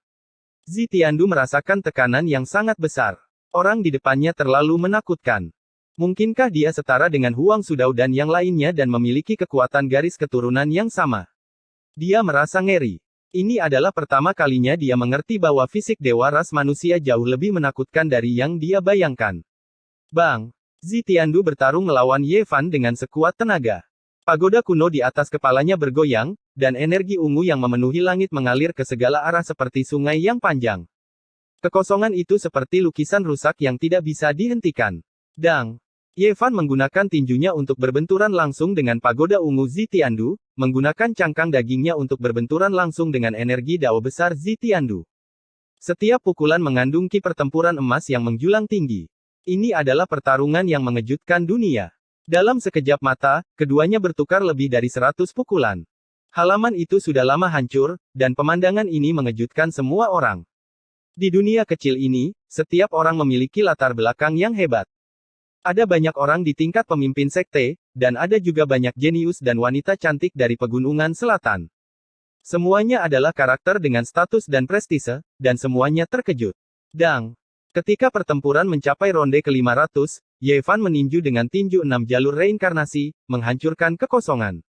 Speaker 1: Zitiandu merasakan tekanan yang sangat besar. Orang di depannya terlalu menakutkan. Mungkinkah dia setara dengan Huang Sudao dan yang lainnya dan memiliki kekuatan garis keturunan yang sama? Dia merasa ngeri. Ini adalah pertama kalinya dia mengerti bahwa fisik dewa ras manusia jauh lebih menakutkan dari yang dia bayangkan. Bang! Zitiandu bertarung melawan Ye Fan dengan sekuat tenaga. Pagoda kuno di atas kepalanya bergoyang, dan energi ungu yang memenuhi langit mengalir ke segala arah seperti sungai yang panjang. Kekosongan itu seperti lukisan rusak yang tidak bisa dihentikan. Dang! Ye Fan menggunakan tinjunya untuk berbenturan langsung dengan pagoda ungu Zitiandu, menggunakan cangkang dagingnya untuk berbenturan langsung dengan energi Dao besar Zitiandu. Setiap pukulan mengandung ki pertempuran emas yang menjulang tinggi. Ini adalah pertarungan yang mengejutkan dunia. Dalam sekejap mata, keduanya bertukar lebih dari 100 pukulan. Halaman itu sudah lama hancur, dan pemandangan ini mengejutkan semua orang. Di dunia kecil ini, setiap orang memiliki latar belakang yang hebat. Ada banyak orang di tingkat pemimpin sekte, dan ada juga banyak jenius dan wanita cantik dari Pegunungan Selatan. Semuanya adalah karakter dengan status dan prestise, dan semuanya terkejut. Dang! Ketika pertempuran mencapai ronde ke-500, Ye Fan meninju dengan tinju 6 jalur reinkarnasi, menghancurkan kekosongan.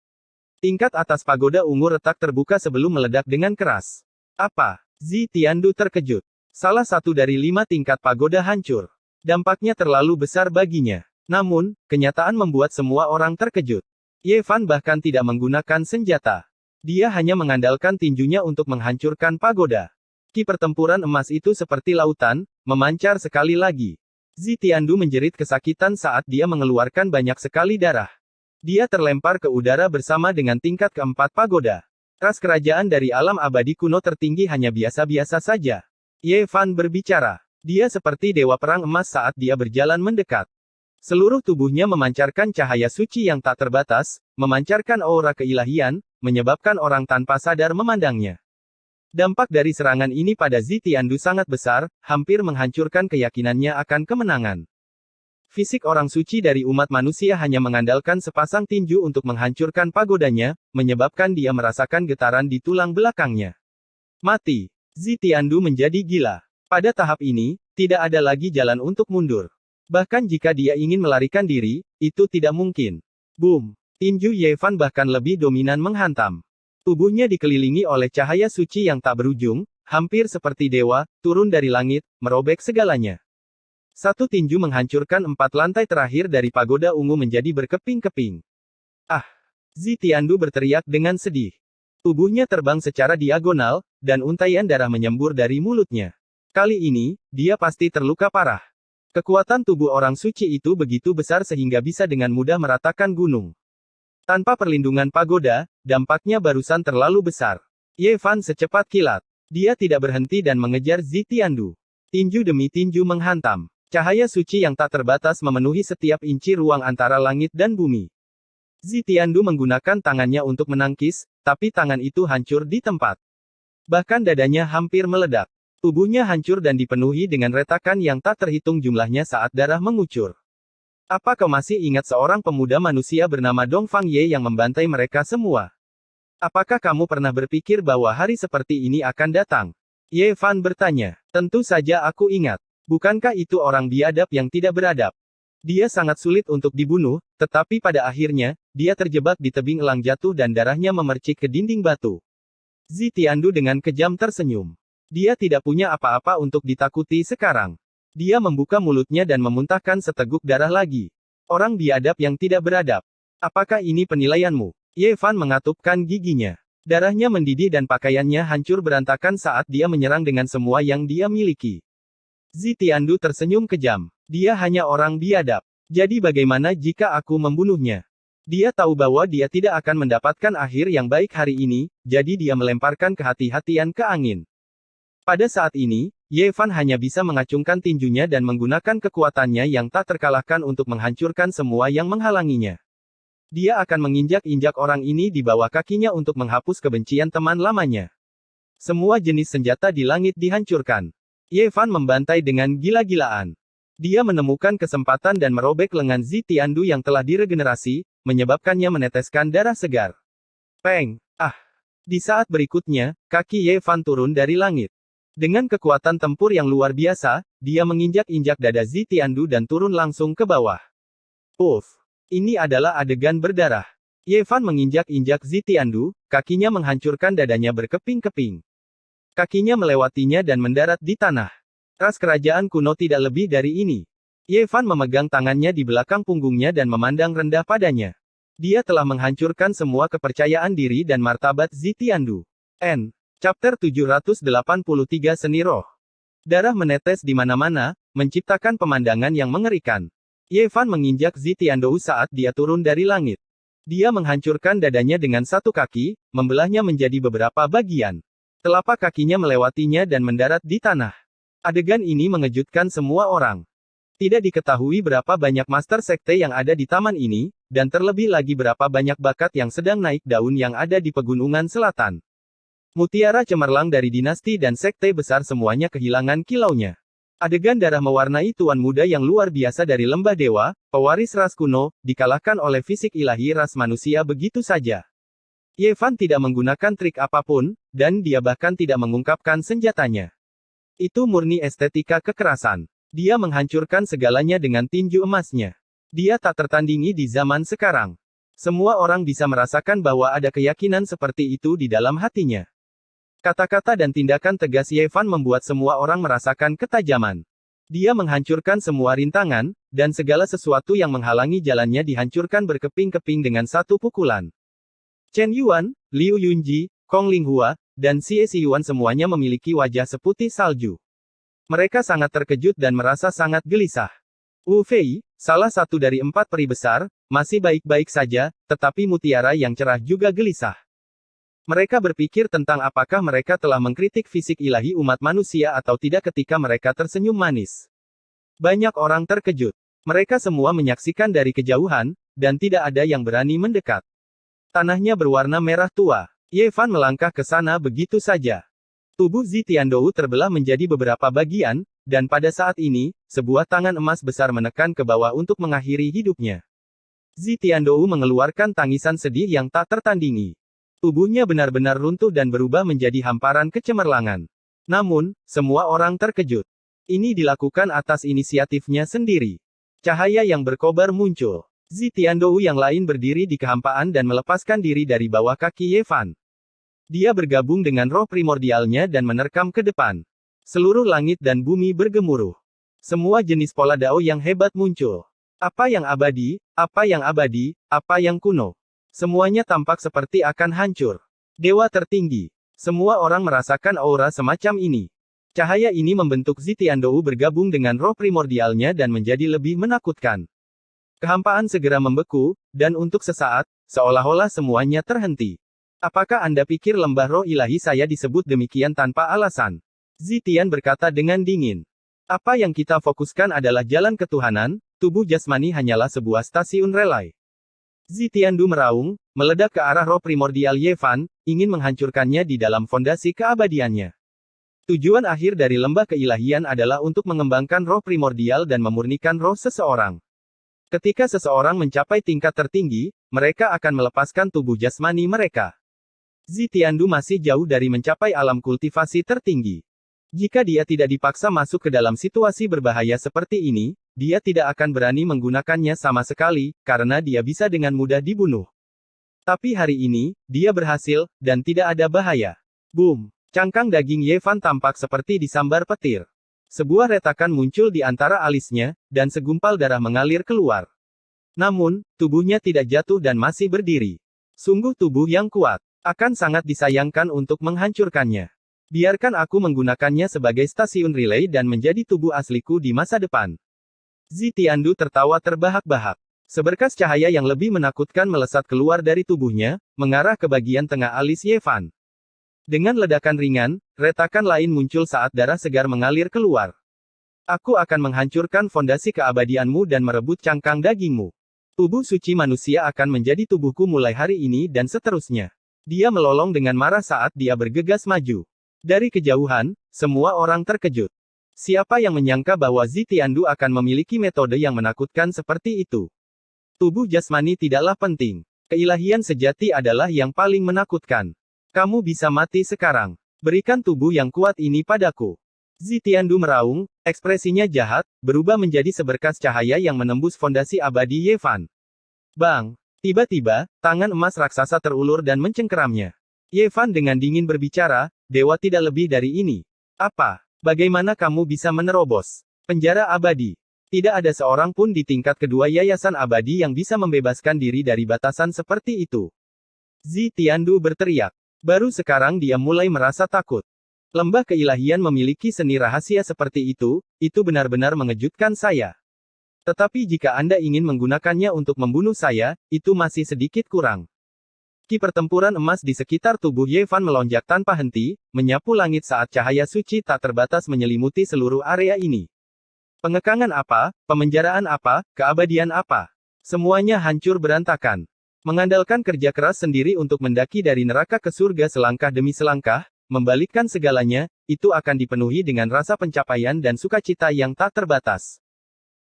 Speaker 1: Tingkat atas pagoda ungu retak terbuka sebelum meledak dengan keras. Apa? Zitiandu terkejut. Salah satu dari 5 tingkat pagoda hancur. Dampaknya terlalu besar baginya. Namun, kenyataan membuat semua orang terkejut. Ye Fan bahkan tidak menggunakan senjata. Dia hanya mengandalkan tinjunya untuk menghancurkan pagoda. Ki pertempuran emas itu seperti lautan, memancar sekali lagi. Zitiandu menjerit kesakitan saat dia mengeluarkan banyak sekali darah. Dia terlempar ke udara bersama dengan tingkat keempat pagoda. Ras kerajaan dari alam abadi kuno tertinggi hanya biasa-biasa saja. Ye Fan berbicara. Dia seperti dewa perang emas saat dia berjalan mendekat. Seluruh tubuhnya memancarkan cahaya suci yang tak terbatas, memancarkan aura keilahian, menyebabkan orang tanpa sadar memandangnya. Dampak dari serangan ini pada Zitiandu sangat besar, hampir menghancurkan keyakinannya akan kemenangan. Fisik orang suci dari umat manusia hanya mengandalkan sepasang tinju untuk menghancurkan pagodanya, menyebabkan dia merasakan getaran di tulang belakangnya. Mati. Zitiandu menjadi gila. Pada tahap ini, tidak ada lagi jalan untuk mundur. Bahkan jika dia ingin melarikan diri, itu tidak mungkin. Boom. Tinju Yevan bahkan lebih dominan menghantam. Tubuhnya dikelilingi oleh cahaya suci yang tak berujung, hampir seperti dewa, turun dari langit, merobek segalanya. Satu tinju menghancurkan 4 lantai terakhir dari pagoda ungu menjadi berkeping-keping. Ah! Zitiandu berteriak dengan sedih. Tubuhnya terbang secara diagonal, dan untaian darah menyembur dari mulutnya. Kali ini, dia pasti terluka parah. Kekuatan tubuh orang suci itu begitu besar sehingga bisa dengan mudah meratakan gunung. Tanpa perlindungan pagoda, dampaknya barusan terlalu besar. Yevan secepat kilat. Dia tidak berhenti dan mengejar Zitiandu. Tinju demi tinju menghantam. Cahaya suci yang tak terbatas memenuhi setiap inci ruang antara langit dan bumi. Zitiandu menggunakan tangannya untuk menangkis, tapi tangan itu hancur di tempat. Bahkan dadanya hampir meledak. Tubuhnya hancur dan dipenuhi dengan retakan yang tak terhitung jumlahnya saat darah mengucur. Apa kau masih ingat seorang pemuda manusia bernama Dong Fang Ye yang membantai mereka semua? Apakah kamu pernah berpikir bahwa hari seperti ini akan datang? Ye Fan bertanya. Tentu saja aku ingat. Bukankah itu orang biadab yang tidak beradab? Dia sangat sulit untuk dibunuh, tetapi pada akhirnya, dia terjebak di tebing elang jatuh dan darahnya memercik ke dinding batu. Zitiandu dengan kejam tersenyum. Dia tidak punya apa-apa untuk ditakuti sekarang. Dia membuka mulutnya dan memuntahkan seteguk darah lagi. Orang biadab yang tidak beradab. Apakah ini penilaianmu? Yevan mengatupkan giginya. Darahnya mendidih dan pakaiannya hancur berantakan saat dia menyerang dengan semua yang dia miliki. Zitiandu tersenyum kejam. Dia hanya orang biadab. Jadi bagaimana jika aku membunuhnya? Dia tahu bahwa dia tidak akan mendapatkan akhir yang baik hari ini, jadi dia melemparkan kehati-hatian ke angin. Pada saat ini, Yevan hanya bisa mengacungkan tinjunya dan menggunakan kekuatannya yang tak terkalahkan untuk menghancurkan semua yang menghalanginya. Dia akan menginjak-injak orang ini di bawah kakinya untuk menghapus kebencian teman lamanya. Semua jenis senjata di langit dihancurkan. Yevan membantai dengan gila-gilaan. Dia menemukan kesempatan dan merobek lengan Zitiandu yang telah diregenerasi, menyebabkannya meneteskan darah segar. Peng! Ah! Di saat berikutnya, kaki Yevan turun dari langit. Dengan kekuatan tempur yang luar biasa, dia menginjak-injak dada Zitiandu dan turun langsung ke bawah. Uff! Ini adalah adegan berdarah. Yevan menginjak-injak Zitiandu, kakinya menghancurkan dadanya berkeping-keping. Kakinya melewatinya dan mendarat di tanah. Ras kerajaan kuno tidak lebih dari ini. Yevan memegang tangannya di belakang punggungnya dan memandang rendah padanya. Dia telah menghancurkan semua kepercayaan diri dan martabat Zitiandu. N. Chapter 783 Seni Roh. Darah menetes di mana-mana, menciptakan pemandangan yang mengerikan. Yevan menginjak Zitiandu saat dia turun dari langit. Dia menghancurkan dadanya dengan satu kaki, membelahnya menjadi beberapa bagian. Telapak kakinya melewatinya dan mendarat di tanah. Adegan ini mengejutkan semua orang. Tidak diketahui berapa banyak master sekte yang ada di taman ini, dan terlebih lagi berapa banyak bakat yang sedang naik daun yang ada di pegunungan selatan. Mutiara cemerlang dari dinasti dan sekte besar semuanya kehilangan kilaunya. Adegan darah mewarnai tuan muda yang luar biasa dari lembah dewa, pewaris ras kuno, dikalahkan oleh fisik ilahi ras manusia begitu saja. Yevan tidak menggunakan trik apapun, dan dia bahkan tidak mengungkapkan senjatanya. Itu murni estetika kekerasan. Dia menghancurkan segalanya dengan tinju emasnya. Dia tak tertandingi di zaman sekarang. Semua orang bisa merasakan bahwa ada keyakinan seperti itu di dalam hatinya. Kata-kata dan tindakan tegas Yevan membuat semua orang merasakan ketajaman. Dia menghancurkan semua rintangan, dan segala sesuatu yang menghalangi jalannya dihancurkan berkeping-keping dengan satu pukulan. Chen Yuan, Liu Yunji, Kong Linghua, dan Xie Xiyuan semuanya memiliki wajah seputih salju. Mereka sangat terkejut dan merasa sangat gelisah. Wu Fei, salah satu dari 4 peri besar, masih baik-baik saja, tetapi Mutiara yang cerah juga gelisah. Mereka berpikir tentang apakah mereka telah mengkritik fisik ilahi umat manusia atau tidak ketika mereka tersenyum manis. Banyak orang terkejut. Mereka semua menyaksikan dari kejauhan, dan tidak ada yang berani mendekat. Tanahnya berwarna merah tua. Yevan melangkah ke sana begitu saja. Tubuh Zi Tiandou terbelah menjadi beberapa bagian, dan pada saat ini, sebuah tangan emas besar menekan ke bawah untuk mengakhiri hidupnya. Zi Tiandou mengeluarkan tangisan sedih yang tak tertandingi. Tubuhnya benar-benar runtuh dan berubah menjadi hamparan kecemerlangan. Namun, semua orang terkejut. Ini dilakukan atas inisiatifnya sendiri. Cahaya yang berkobar muncul. Zi Tiandou yang lain berdiri di kehampaan dan melepaskan diri dari bawah kaki Ye Fan. Dia bergabung dengan roh primordialnya dan menerkam ke depan. Seluruh langit dan bumi bergemuruh. Semua jenis pola dao yang hebat muncul. Apa yang abadi, apa yang abadi, apa yang kuno. Semuanya tampak seperti akan hancur. Dewa tertinggi. Semua orang merasakan aura semacam ini. Cahaya ini membentuk Zi Tiandou bergabung dengan roh primordialnya dan menjadi lebih menakutkan. Kehampaan segera membeku, dan untuk sesaat, seolah-olah semuanya terhenti. Apakah Anda pikir lembah roh ilahi saya disebut demikian tanpa alasan? Zi Tian berkata dengan dingin. Apa yang kita fokuskan adalah jalan ketuhanan, tubuh jasmani hanyalah sebuah stasiun relay. Zi Tiandu meraung, meledak ke arah roh primordial Ye Fan, ingin menghancurkannya di dalam fondasi keabadiannya. Tujuan akhir dari lembah keilahian adalah untuk mengembangkan roh primordial dan memurnikan roh seseorang. Ketika seseorang mencapai tingkat tertinggi, mereka akan melepaskan tubuh jasmani mereka. Zi Tiandu masih jauh dari mencapai alam kultivasi tertinggi. Jika dia tidak dipaksa masuk ke dalam situasi berbahaya seperti ini, dia tidak akan berani menggunakannya sama sekali, karena dia bisa dengan mudah dibunuh. Tapi hari ini, dia berhasil, dan tidak ada bahaya. Boom! Cangkang daging Ye Fan tampak seperti disambar petir. Sebuah retakan muncul di antara alisnya, dan segumpal darah mengalir keluar. Namun, tubuhnya tidak jatuh dan masih berdiri. Sungguh tubuh yang kuat. Akan sangat disayangkan untuk menghancurkannya. Biarkan aku menggunakannya sebagai stasiun relay dan menjadi tubuh asliku di masa depan. Zi Tiandu tertawa terbahak-bahak. Seberkas cahaya yang lebih menakutkan melesat keluar dari tubuhnya, mengarah ke bagian tengah alis Ye Fan. Dengan ledakan ringan, retakan lain muncul saat darah segar mengalir keluar. Aku akan menghancurkan fondasi keabadianmu dan merebut cangkang dagingmu. Tubuh suci manusia akan menjadi tubuhku mulai hari ini dan seterusnya. Dia melolong dengan marah saat dia bergegas maju. Dari kejauhan, semua orang terkejut. Siapa yang menyangka bahwa Zi Tiandu akan memiliki metode yang menakutkan seperti itu? Tubuh jasmani tidaklah penting. Keilahian sejati adalah yang paling menakutkan. Kamu bisa mati sekarang. Berikan tubuh yang kuat ini padaku. Zi Tiandu meraung, ekspresinya jahat, berubah menjadi seberkas cahaya yang menembus fondasi abadi Ye Fan. Bang! Tiba-tiba, tangan emas raksasa terulur dan mencengkeramnya. Ye Fan dengan dingin berbicara, dewa tidak lebih dari ini. Apa? Bagaimana kamu bisa menerobos penjara abadi? Tidak ada seorang pun di tingkat kedua yayasan abadi yang bisa membebaskan diri dari batasan seperti itu. Zi Tiandu berteriak. Baru sekarang dia mulai merasa takut. Lembah keilahian memiliki seni rahasia seperti itu benar-benar mengejutkan saya. Tetapi jika Anda ingin menggunakannya untuk membunuh saya, itu masih sedikit kurang. Ki pertempuran emas di sekitar tubuh Ye Fan melonjak tanpa henti, menyapu langit saat cahaya suci tak terbatas menyelimuti seluruh area ini. Pengekangan apa, pemenjaraan apa, keabadian apa. Semuanya hancur berantakan. Mengandalkan kerja keras sendiri untuk mendaki dari neraka ke surga selangkah demi selangkah, membalikkan segalanya, itu akan dipenuhi dengan rasa pencapaian dan sukacita yang tak terbatas.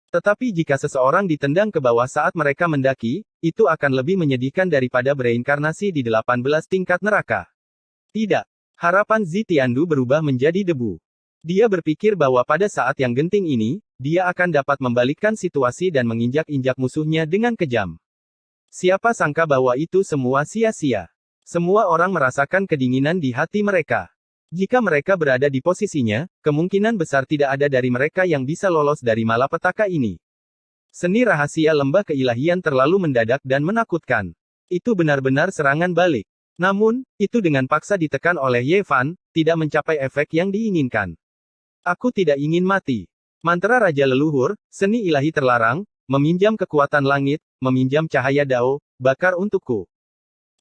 Speaker 1: Tetapi jika seseorang ditendang ke bawah saat mereka mendaki, itu akan lebih menyedihkan daripada bereinkarnasi di 18 tingkat neraka. Tidak. Harapan Zi Tiandu berubah menjadi debu. Dia berpikir bahwa pada saat yang genting ini, dia akan dapat membalikkan situasi dan menginjak-injak musuhnya dengan kejam. Siapa sangka bahwa itu semua sia-sia. Semua orang merasakan kedinginan di hati mereka. Jika mereka berada di posisinya, kemungkinan besar tidak ada dari mereka yang bisa lolos dari malapetaka ini. Seni rahasia lembah keilahian terlalu mendadak dan menakutkan. Itu benar-benar serangan balik. Namun, itu dengan paksa ditekan oleh Ye Fan, tidak mencapai efek yang diinginkan. Aku tidak ingin mati. Mantra Raja Leluhur, seni ilahi terlarang, meminjam kekuatan langit, meminjam cahaya dao, bakar untukku.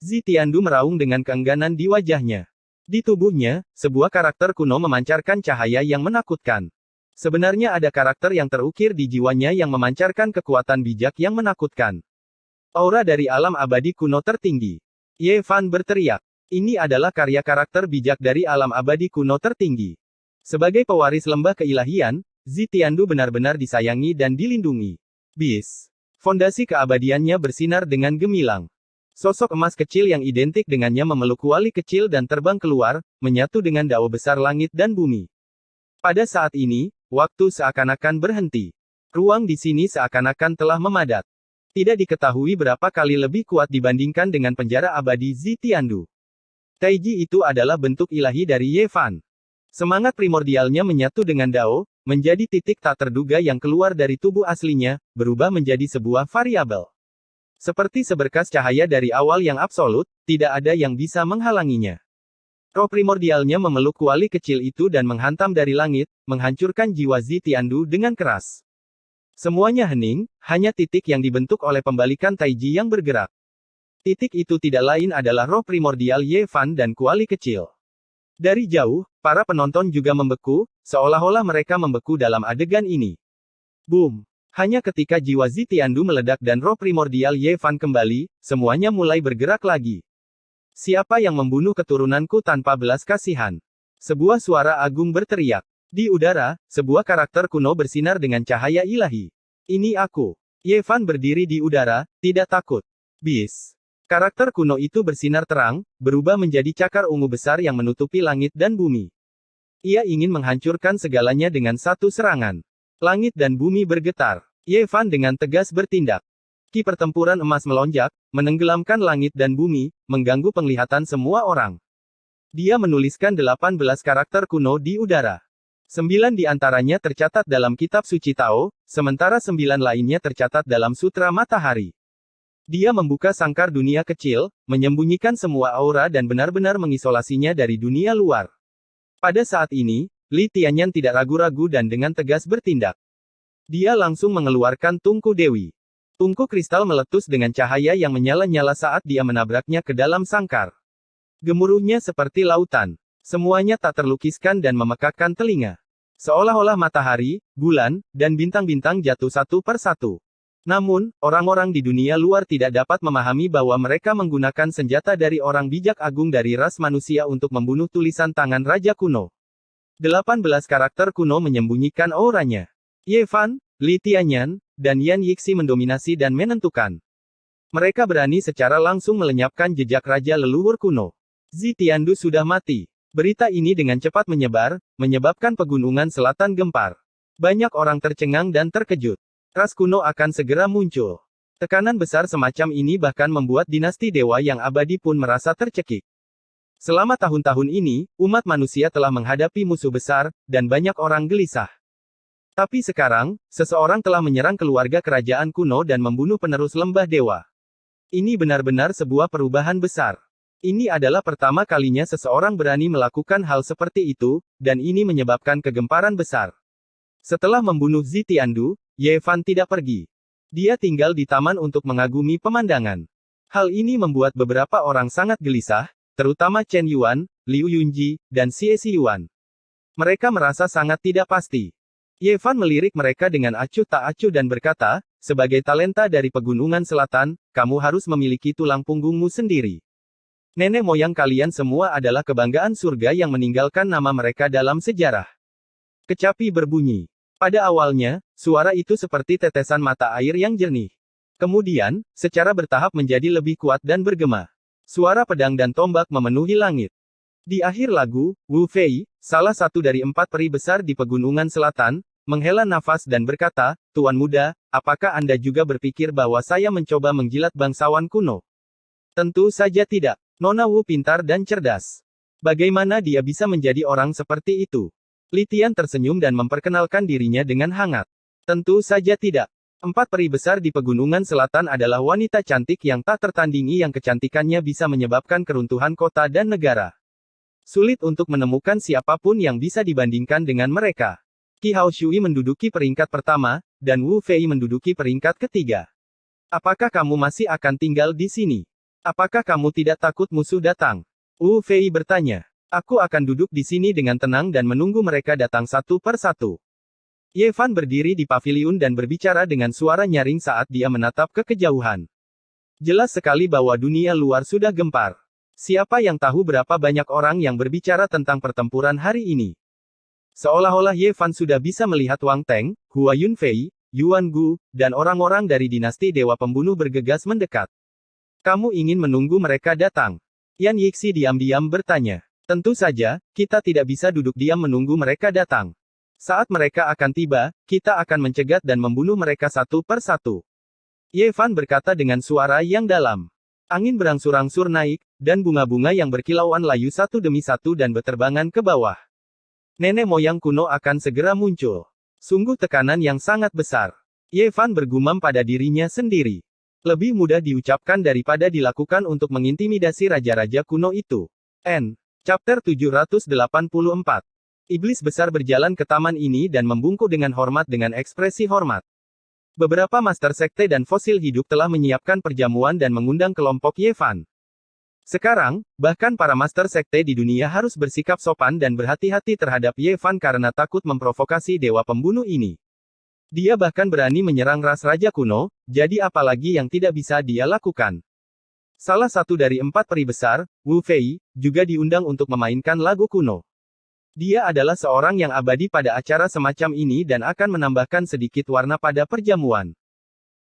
Speaker 1: Zi Tiandu meraung dengan keengganan di wajahnya. Di tubuhnya, sebuah karakter kuno memancarkan cahaya yang menakutkan. Sebenarnya ada karakter yang terukir di jiwanya yang memancarkan kekuatan bijak yang menakutkan. Aura dari alam abadi kuno tertinggi. Ye Fan berteriak. Ini adalah karya karakter bijak dari alam abadi kuno tertinggi. Sebagai pewaris lembah keilahian, Zitiandu benar-benar disayangi dan dilindungi. Bis. Fondasi keabadiannya bersinar dengan gemilang. Sosok emas kecil yang identik dengannya memeluk wali kecil dan terbang keluar, menyatu dengan dao besar langit dan bumi. Pada saat ini, waktu seakan-akan berhenti. Ruang di sini seakan-akan telah memadat. Tidak diketahui berapa kali lebih kuat dibandingkan dengan penjara abadi Zitiandu. Taiji itu adalah bentuk ilahi dari Ye Fan. Semangat primordialnya menyatu dengan Dao, menjadi titik tak terduga yang keluar dari tubuh aslinya, berubah menjadi sebuah variabel. Seperti seberkas cahaya dari awal yang absolut, tidak ada yang bisa menghalanginya. Roh primordialnya memeluk wali kecil itu dan menghantam dari langit, menghancurkan jiwa Zitiandu dengan keras. Semuanya hening, hanya titik yang dibentuk oleh pembalikan Taiji yang bergerak. Titik itu tidak lain adalah roh primordial Ye Fan dan kuali kecil. Dari jauh, para penonton juga membeku, seolah-olah mereka membeku dalam adegan ini. Boom! Hanya ketika jiwa Zitiandu meledak dan roh primordial Ye Fan kembali, semuanya mulai bergerak lagi. Siapa yang membunuh keturunanku tanpa belas kasihan? Sebuah suara agung berteriak. Di udara, sebuah karakter kuno bersinar dengan cahaya ilahi. Ini aku. Ye Fan berdiri di udara, tidak takut. Bis. Karakter kuno itu bersinar terang, berubah menjadi cakar ungu besar yang menutupi langit dan bumi. Ia ingin menghancurkan segalanya dengan satu serangan. Langit dan bumi bergetar. Ye Fan dengan tegas bertindak. Ki pertempuran emas melonjak, menenggelamkan langit dan bumi, mengganggu penglihatan semua orang. Dia menuliskan 18 karakter kuno di udara. 9 di antaranya tercatat dalam kitab suci Tao, sementara 9 lainnya tercatat dalam Sutra Matahari. Dia membuka sangkar dunia kecil, menyembunyikan semua aura dan benar-benar mengisolasinya dari dunia luar. Pada saat ini, Li Tianyan tidak ragu-ragu dan dengan tegas bertindak. Dia langsung mengeluarkan tungku dewi. Tungku kristal meletus dengan cahaya yang menyala-nyala saat dia menabraknya ke dalam sangkar. Gemuruhnya seperti lautan. Semuanya tak terlukiskan dan memekakkan telinga. Seolah-olah matahari, bulan, dan bintang-bintang jatuh satu per satu. Namun, orang-orang di dunia luar tidak dapat memahami bahwa mereka menggunakan senjata dari orang bijak agung dari ras manusia untuk membunuh tulisan tangan Raja kuno. 18 karakter kuno menyembunyikan auranya. Ye Fan, Li Tianyan, dan Yan Yixi mendominasi dan menentukan. Mereka berani secara langsung melenyapkan jejak raja leluhur kuno. Zitiandu sudah mati. Berita ini dengan cepat menyebar, menyebabkan pegunungan selatan gempar. Banyak orang tercengang dan terkejut. Ras kuno akan segera muncul. Tekanan besar semacam ini bahkan membuat dinasti dewa yang abadi pun merasa tercekik. Selama tahun-tahun ini, umat manusia telah menghadapi musuh besar, dan banyak orang gelisah. Tapi sekarang, seseorang telah menyerang keluarga kerajaan kuno dan membunuh penerus lembah dewa. Ini benar-benar sebuah perubahan besar. Ini adalah pertama kalinya seseorang berani melakukan hal seperti itu, dan ini menyebabkan kegemparan besar. Setelah membunuh Zitiandu, Ye Fan tidak pergi. Dia tinggal di taman untuk mengagumi pemandangan. Hal ini membuat beberapa orang sangat gelisah, terutama Chen Yuan, Liu Yunji, dan Xie Xiyuan. Mereka merasa sangat tidak pasti. Ye Fan melirik mereka dengan acuh tak acuh dan berkata, sebagai talenta dari pegunungan selatan, kamu harus memiliki tulang punggungmu sendiri. Nenek moyang kalian semua adalah kebanggaan surga yang meninggalkan nama mereka dalam sejarah. Kecapi berbunyi. Pada awalnya, suara itu seperti tetesan mata air yang jernih. Kemudian, secara bertahap menjadi lebih kuat dan bergema. Suara pedang dan tombak memenuhi langit. Di akhir lagu, Wu Fei, salah satu dari 4 peri besar di pegunungan selatan, menghela nafas dan berkata, Tuan Muda, apakah Anda juga berpikir bahwa saya mencoba menjilat bangsawan kuno? Tentu saja tidak. Nona Wu pintar dan cerdas. Bagaimana dia bisa menjadi orang seperti itu? Li Tian tersenyum dan memperkenalkan dirinya dengan hangat. Tentu saja tidak. 4 peri besar di pegunungan selatan adalah wanita cantik yang tak tertandingi yang kecantikannya bisa menyebabkan keruntuhan kota dan negara. Sulit untuk menemukan siapapun yang bisa dibandingkan dengan mereka. Qi Hao Shui menduduki peringkat pertama, dan Wu Fei menduduki peringkat ketiga. Apakah kamu masih akan tinggal di sini? Apakah kamu tidak takut musuh datang? Wu Fei bertanya. Aku akan duduk di sini dengan tenang dan menunggu mereka datang satu per satu. Ye Fan berdiri di paviliun dan berbicara dengan suara nyaring saat dia menatap ke kejauhan. Jelas sekali bahwa dunia luar sudah gempar. Siapa yang tahu berapa banyak orang yang berbicara tentang pertempuran hari ini? Seolah-olah Ye Fan sudah bisa melihat Wang Teng, Hua Yunfei, Yuan Gu, dan orang-orang dari dinasti Dewa Pembunuh bergegas mendekat. Kamu ingin menunggu mereka datang? Yan Yixi diam-diam bertanya. Tentu saja, kita tidak bisa duduk diam menunggu mereka datang. Saat mereka akan tiba, kita akan mencegat dan membunuh mereka satu per satu. Ye Fan berkata dengan suara yang dalam. Angin berangsur-angsur naik, dan bunga-bunga yang berkilauan layu satu demi satu dan berterbangan ke bawah. Nenek moyang kuno akan segera muncul. Sungguh tekanan yang sangat besar. Ye Fan bergumam pada dirinya sendiri. Lebih mudah diucapkan daripada dilakukan untuk mengintimidasi raja-raja kuno itu. Chapter 784. Iblis besar berjalan ke taman ini dan membungkuk dengan hormat dengan ekspresi hormat. Beberapa master sekte dan fosil hidup telah menyiapkan perjamuan dan mengundang kelompok Ye Fan. Sekarang, bahkan para master sekte di dunia harus bersikap sopan dan berhati-hati terhadap Ye Fan karena takut memprovokasi dewa pembunuh ini. Dia bahkan berani menyerang ras raja kuno, jadi apalagi yang tidak bisa dia lakukan. Salah satu dari 4 peri besar, Wu Fei, juga diundang untuk memainkan lagu kuno. Dia adalah seorang yang abadi pada acara semacam ini dan akan menambahkan sedikit warna pada perjamuan.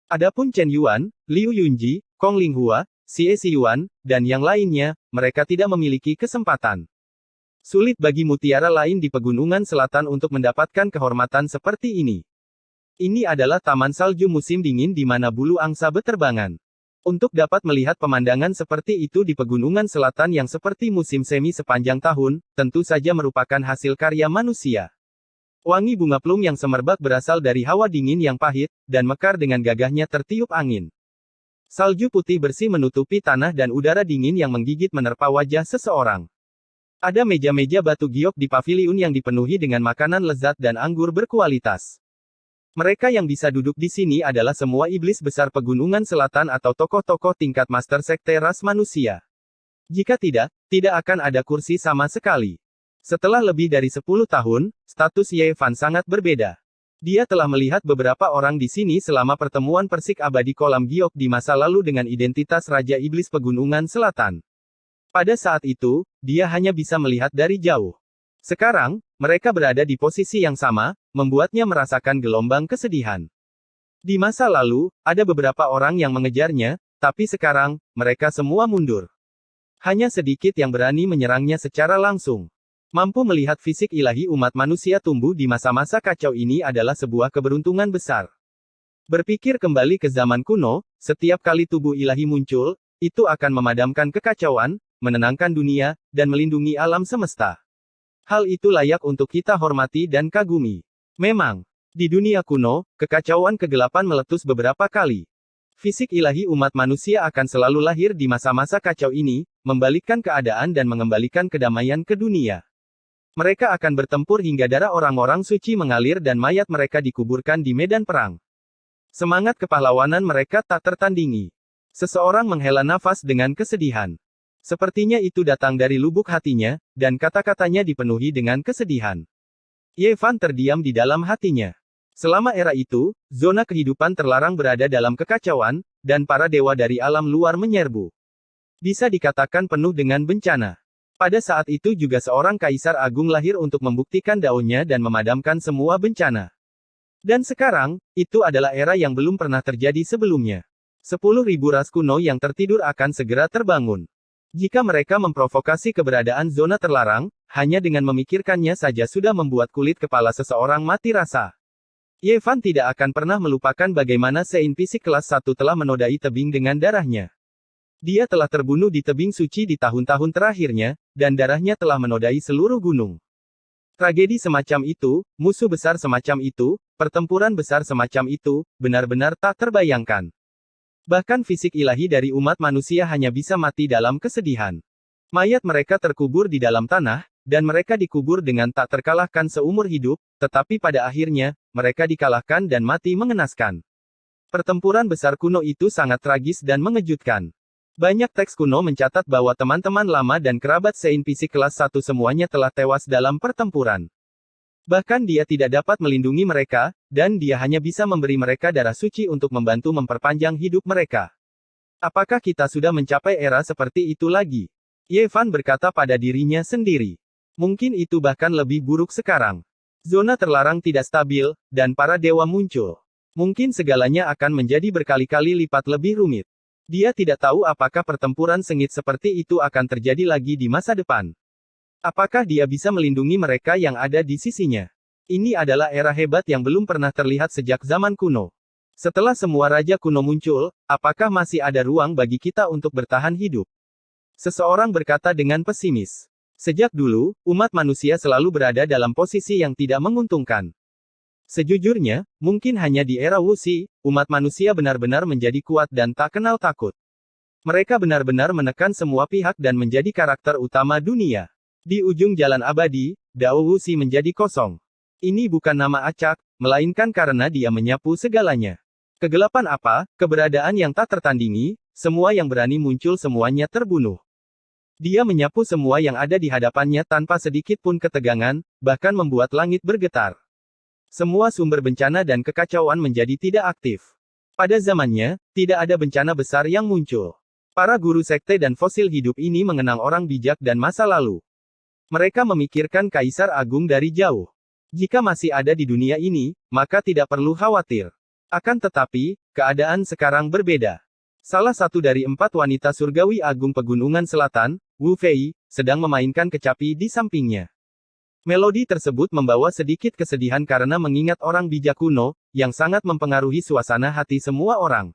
Speaker 1: Adapun Chen Yuan, Liu Yunji, Kong Linghua, Xie Xiyuan, dan yang lainnya, mereka tidak memiliki kesempatan. Sulit bagi mutiara lain di pegunungan selatan untuk mendapatkan kehormatan seperti ini. Ini adalah taman salju musim dingin di mana bulu angsa beterbangan. Untuk dapat melihat pemandangan seperti itu di pegunungan selatan yang seperti musim semi sepanjang tahun, tentu saja merupakan hasil karya manusia. Wangi bunga plum yang semerbak berasal dari hawa dingin yang pahit, dan mekar dengan gagahnya tertiup angin. Salju putih bersih menutupi tanah dan udara dingin yang menggigit menerpa wajah seseorang. Ada meja-meja batu giok di paviliun yang dipenuhi dengan makanan lezat dan anggur berkualitas. Mereka yang bisa duduk di sini adalah semua iblis besar pegunungan selatan atau tokoh-tokoh tingkat master sekte ras manusia. Jika tidak, tidak akan ada kursi sama sekali. Setelah lebih dari 10 tahun, status Ye Fan sangat berbeda. Dia telah melihat beberapa orang di sini selama pertemuan persik abadi kolam giok di masa lalu dengan identitas Raja Iblis Pegunungan Selatan. Pada saat itu, dia hanya bisa melihat dari jauh. Sekarang, mereka berada di posisi yang sama, membuatnya merasakan gelombang kesedihan. Di masa lalu, ada beberapa orang yang mengejarnya, tapi sekarang, mereka semua mundur. Hanya sedikit yang berani menyerangnya secara langsung. Mampu melihat fisik ilahi umat manusia tumbuh di masa-masa kacau ini adalah sebuah keberuntungan besar. Berpikir kembali ke zaman kuno, setiap kali tubuh ilahi muncul, itu akan memadamkan kekacauan, menenangkan dunia, dan melindungi alam semesta. Hal itu layak untuk kita hormati dan kagumi. Memang, di dunia kuno, kekacauan kegelapan meletus beberapa kali. Fisik ilahi umat manusia akan selalu lahir di masa-masa kacau ini, membalikkan keadaan dan mengembalikan kedamaian ke dunia. Mereka akan bertempur hingga darah orang-orang suci mengalir dan mayat mereka dikuburkan di medan perang. Semangat kepahlawanan mereka tak tertandingi. Seseorang menghela nafas dengan kesedihan. Sepertinya itu datang dari lubuk hatinya, dan kata-katanya dipenuhi dengan kesedihan. Ye Fan terdiam di dalam hatinya. Selama era itu, zona kehidupan terlarang berada dalam kekacauan, dan para dewa dari alam luar menyerbu. Bisa dikatakan penuh dengan bencana. Pada saat itu juga seorang kaisar agung lahir untuk membuktikan daunnya dan memadamkan semua bencana. Dan sekarang, itu adalah era yang belum pernah terjadi sebelumnya. 10.000 ras kuno yang tertidur akan segera terbangun. Jika mereka memprovokasi keberadaan zona terlarang, hanya dengan memikirkannya saja sudah membuat kulit kepala seseorang mati rasa. Ye Fan tidak akan pernah melupakan bagaimana Sein fisik kelas 1 telah menodai tebing dengan darahnya. Dia telah terbunuh di tebing suci di tahun-tahun terakhirnya, dan darahnya telah menodai seluruh gunung. Tragedi semacam itu, musuh besar semacam itu, pertempuran besar semacam itu, benar-benar tak terbayangkan. Bahkan fisik ilahi dari umat manusia hanya bisa mati dalam kesedihan. Mayat mereka terkubur di dalam tanah, dan mereka dikubur dengan tak terkalahkan seumur hidup, tetapi pada akhirnya, mereka dikalahkan dan mati mengenaskan. Pertempuran besar kuno itu sangat tragis dan mengejutkan. Banyak teks kuno mencatat bahwa teman-teman lama dan kerabat Sein fisik kelas 1 semuanya telah tewas dalam pertempuran. Bahkan dia tidak dapat melindungi mereka, dan dia hanya bisa memberi mereka darah suci untuk membantu memperpanjang hidup mereka. Apakah kita sudah mencapai era seperti itu lagi? Ye Fan berkata pada dirinya sendiri. Mungkin itu bahkan lebih buruk sekarang. Zona terlarang tidak stabil, dan para dewa muncul. Mungkin segalanya akan menjadi berkali-kali lipat lebih rumit. Dia tidak tahu apakah pertempuran sengit seperti itu akan terjadi lagi di masa depan. Apakah dia bisa melindungi mereka yang ada di sisinya? Ini adalah era hebat yang belum pernah terlihat sejak zaman kuno. Setelah semua raja kuno muncul, apakah masih ada ruang bagi kita untuk bertahan hidup? Seseorang berkata dengan pesimis. Sejak dulu, umat manusia selalu berada dalam posisi yang tidak menguntungkan. Sejujurnya, mungkin hanya di era Wuxi, umat manusia benar-benar menjadi kuat dan tak kenal takut. Mereka benar-benar menekan semua pihak dan menjadi karakter utama dunia. Di ujung jalan abadi, Dao Wuxi menjadi kosong. Ini bukan nama acak, melainkan karena dia menyapu segalanya. Kegelapan apa, keberadaan yang tak tertandingi, semua yang berani muncul semuanya terbunuh. Dia menyapu semua yang ada di hadapannya tanpa sedikit pun ketegangan, bahkan membuat langit bergetar. Semua sumber bencana dan kekacauan menjadi tidak aktif. Pada zamannya, tidak ada bencana besar yang muncul. Para guru sekte dan fosil hidup ini mengenang orang bijak dan masa lalu. Mereka memikirkan Kaisar Agung dari jauh. Jika masih ada di dunia ini, maka tidak perlu khawatir. Akan tetapi, keadaan sekarang berbeda. Salah satu dari 4 wanita surgawi agung pegunungan selatan, Wu Fei, sedang memainkan kecapi di sampingnya. Melodi tersebut membawa sedikit kesedihan karena mengingat orang bijak kuno, yang sangat mempengaruhi suasana hati semua orang.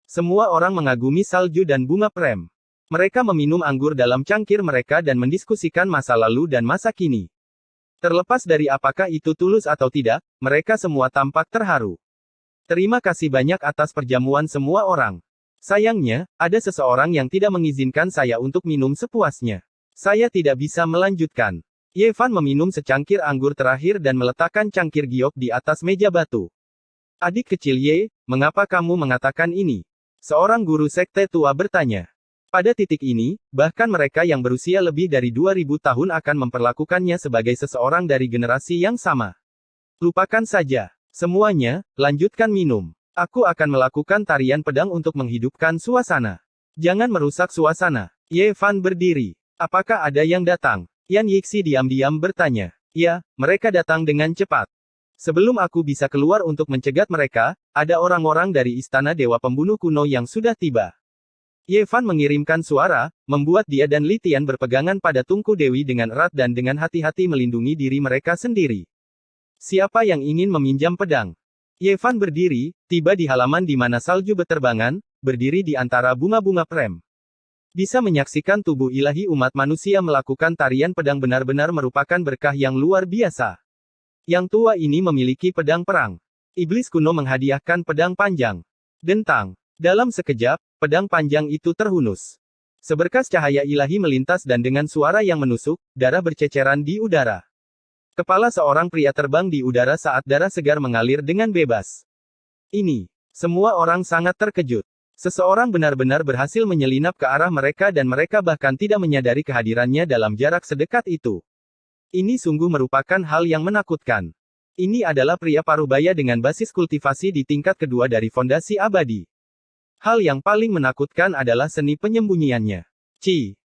Speaker 1: Semua orang mengagumi salju dan bunga prem. Mereka meminum anggur dalam cangkir mereka dan mendiskusikan masa lalu dan masa kini. Terlepas dari apakah itu tulus atau tidak, mereka semua tampak terharu. Terima kasih banyak atas perjamuan semua orang. Sayangnya, ada seseorang yang tidak mengizinkan saya untuk minum sepuasnya. Saya tidak bisa melanjutkan. Ye Fan meminum secangkir anggur terakhir dan meletakkan cangkir giok di atas meja batu. Adik kecil Ye, mengapa kamu mengatakan ini? Seorang guru sekte tua bertanya. Pada titik ini, bahkan mereka yang berusia lebih dari 2000 tahun akan memperlakukannya sebagai seseorang dari generasi yang sama. Lupakan saja. Semuanya, lanjutkan minum. Aku akan melakukan tarian pedang untuk menghidupkan suasana. Jangan merusak suasana. Ye Fan berdiri. Apakah ada yang datang? Yan Yixi diam-diam bertanya. Ya, mereka datang dengan cepat. Sebelum aku bisa keluar untuk mencegat mereka, ada orang-orang dari Istana Dewa Pembunuh Kuno yang sudah tiba. Ye Fan mengirimkan suara, membuat dia dan Li Tian berpegangan pada tungku Dewi dengan erat dan dengan hati-hati melindungi diri mereka sendiri. Siapa yang ingin meminjam pedang? Ye Fan berdiri, tiba di halaman di mana salju beterbangan, berdiri di antara bunga-bunga prem. Bisa menyaksikan tubuh ilahi umat manusia melakukan tarian pedang benar-benar merupakan berkah yang luar biasa. Yang tua ini memiliki pedang perang. Iblis kuno menghadiahkan pedang panjang. Dentang. Dalam sekejap, pedang panjang itu terhunus. Seberkas cahaya ilahi melintas dan dengan suara yang menusuk, darah berceceran di udara. Kepala seorang pria terbang di udara saat darah segar mengalir dengan bebas. Ini. Semua orang sangat terkejut. Seseorang benar-benar berhasil menyelinap ke arah mereka dan mereka bahkan tidak menyadari kehadirannya dalam jarak sedekat itu. Ini sungguh merupakan hal yang menakutkan. Ini adalah pria parubaya dengan basis kultivasi di tingkat kedua dari fondasi abadi. Hal yang paling menakutkan adalah seni penyembunyiannya.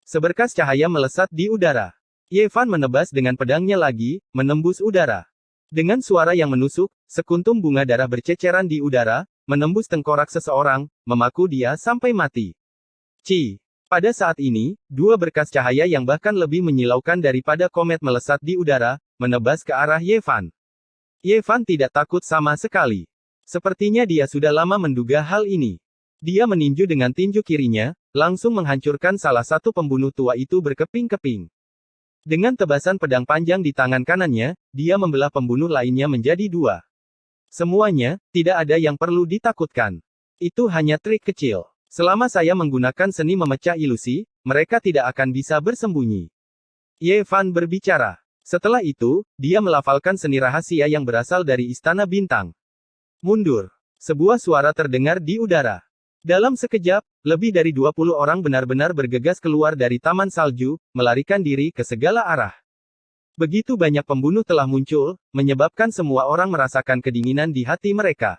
Speaker 1: Seberkas cahaya melesat di udara. Ye Fan menebas dengan pedangnya lagi, menembus udara. Dengan suara yang menusuk, sekuntum bunga darah berceceran di udara, menembus tengkorak seseorang, memaku dia sampai mati. Pada saat ini, 2 berkas cahaya yang bahkan lebih menyilaukan daripada komet melesat di udara, menebas ke arah Ye Fan. Ye Fan tidak takut sama sekali. Sepertinya dia sudah lama menduga hal ini. Dia meninju dengan tinju kirinya, langsung menghancurkan salah satu pembunuh tua itu berkeping-keping. Dengan tebasan pedang panjang di tangan kanannya, dia membelah pembunuh lainnya menjadi 2. Semuanya, tidak ada yang perlu ditakutkan. Itu hanya trik kecil. Selama saya menggunakan seni memecah ilusi, mereka tidak akan bisa bersembunyi. Ye Fan berbicara. Setelah itu, dia melafalkan seni rahasia yang berasal dari Istana Bintang. Mundur. Sebuah suara terdengar di udara. Dalam sekejap, lebih dari 20 orang benar-benar bergegas keluar dari taman salju, melarikan diri ke segala arah. Begitu banyak pembunuh telah muncul, menyebabkan semua orang merasakan kedinginan di hati mereka.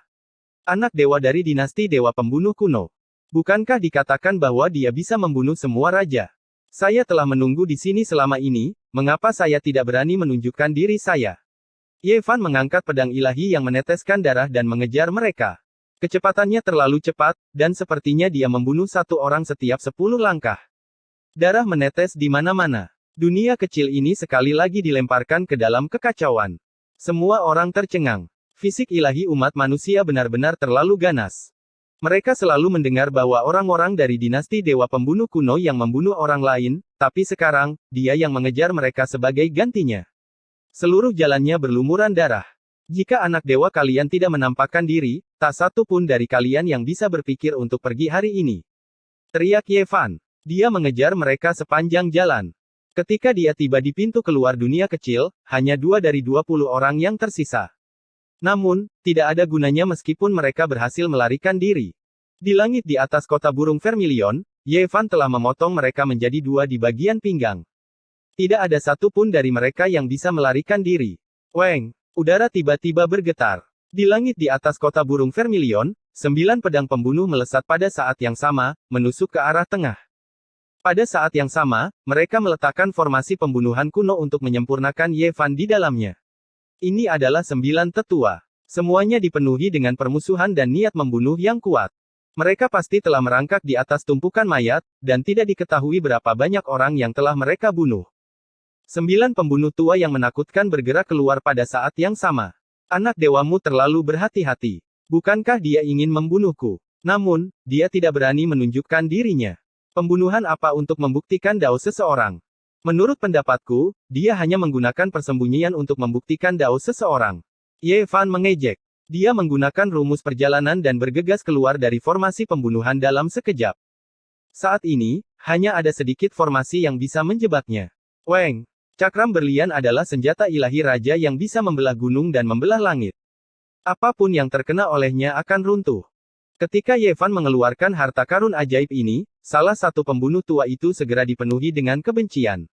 Speaker 1: Anak dewa dari dinasti Dewa Pembunuh Kuno. Bukankah dikatakan bahwa dia bisa membunuh semua raja? Saya telah menunggu di sini selama ini, mengapa saya tidak berani menunjukkan diri saya? Ye Fan mengangkat pedang ilahi yang meneteskan darah dan mengejar mereka. Kecepatannya terlalu cepat, dan sepertinya dia membunuh satu orang setiap 10 langkah. Darah menetes di mana-mana. Dunia kecil ini sekali lagi dilemparkan ke dalam kekacauan. Semua orang tercengang. Fisik ilahi umat manusia benar-benar terlalu ganas. Mereka selalu mendengar bahwa orang-orang dari dinasti Dewa Pembunuh kuno yang membunuh orang lain, tapi sekarang, dia yang mengejar mereka sebagai gantinya. Seluruh jalannya berlumuran darah. Jika anak dewa kalian tidak menampakkan diri, tak satu pun dari kalian yang bisa berpikir untuk pergi hari ini. Teriak Ye Fan. Dia mengejar mereka sepanjang jalan. Ketika dia tiba di pintu keluar dunia kecil, hanya 2 dari 20 orang yang tersisa. Namun, tidak ada gunanya meskipun mereka berhasil melarikan diri. Di langit di atas kota burung Vermilion, Ye Fan telah memotong mereka menjadi 2 di bagian pinggang. Tidak ada satu pun dari mereka yang bisa melarikan diri. Weng! Udara tiba-tiba bergetar. Di langit di atas kota burung Vermilion, 9 pedang pembunuh melesat pada saat yang sama, menusuk ke arah tengah. Pada saat yang sama, mereka meletakkan formasi pembunuhan kuno untuk menyempurnakan Ye Fan di dalamnya. Ini adalah 9 tetua. Semuanya dipenuhi dengan permusuhan dan niat membunuh yang kuat. Mereka pasti telah merangkak di atas tumpukan mayat, dan tidak diketahui berapa banyak orang yang telah mereka bunuh. 9 pembunuh tua yang menakutkan bergerak keluar pada saat yang sama. Anak dewamu terlalu berhati-hati. Bukankah dia ingin membunuhku? Namun, dia tidak berani menunjukkan dirinya. Pembunuhan apa untuk membuktikan dao seseorang? Menurut pendapatku, dia hanya menggunakan persembunyian untuk membuktikan dao seseorang. Ye Fan mengejek. Dia menggunakan rumus perjalanan dan bergegas keluar dari formasi pembunuhan dalam sekejap. Saat ini, hanya ada sedikit formasi yang bisa menjebaknya. Weng! Cakram berlian adalah senjata ilahi raja yang bisa membelah gunung dan membelah langit. Apapun yang terkena olehnya akan runtuh. Ketika Ye Fan mengeluarkan harta karun ajaib ini, salah satu pembunuh tua itu segera dipenuhi dengan kebencian.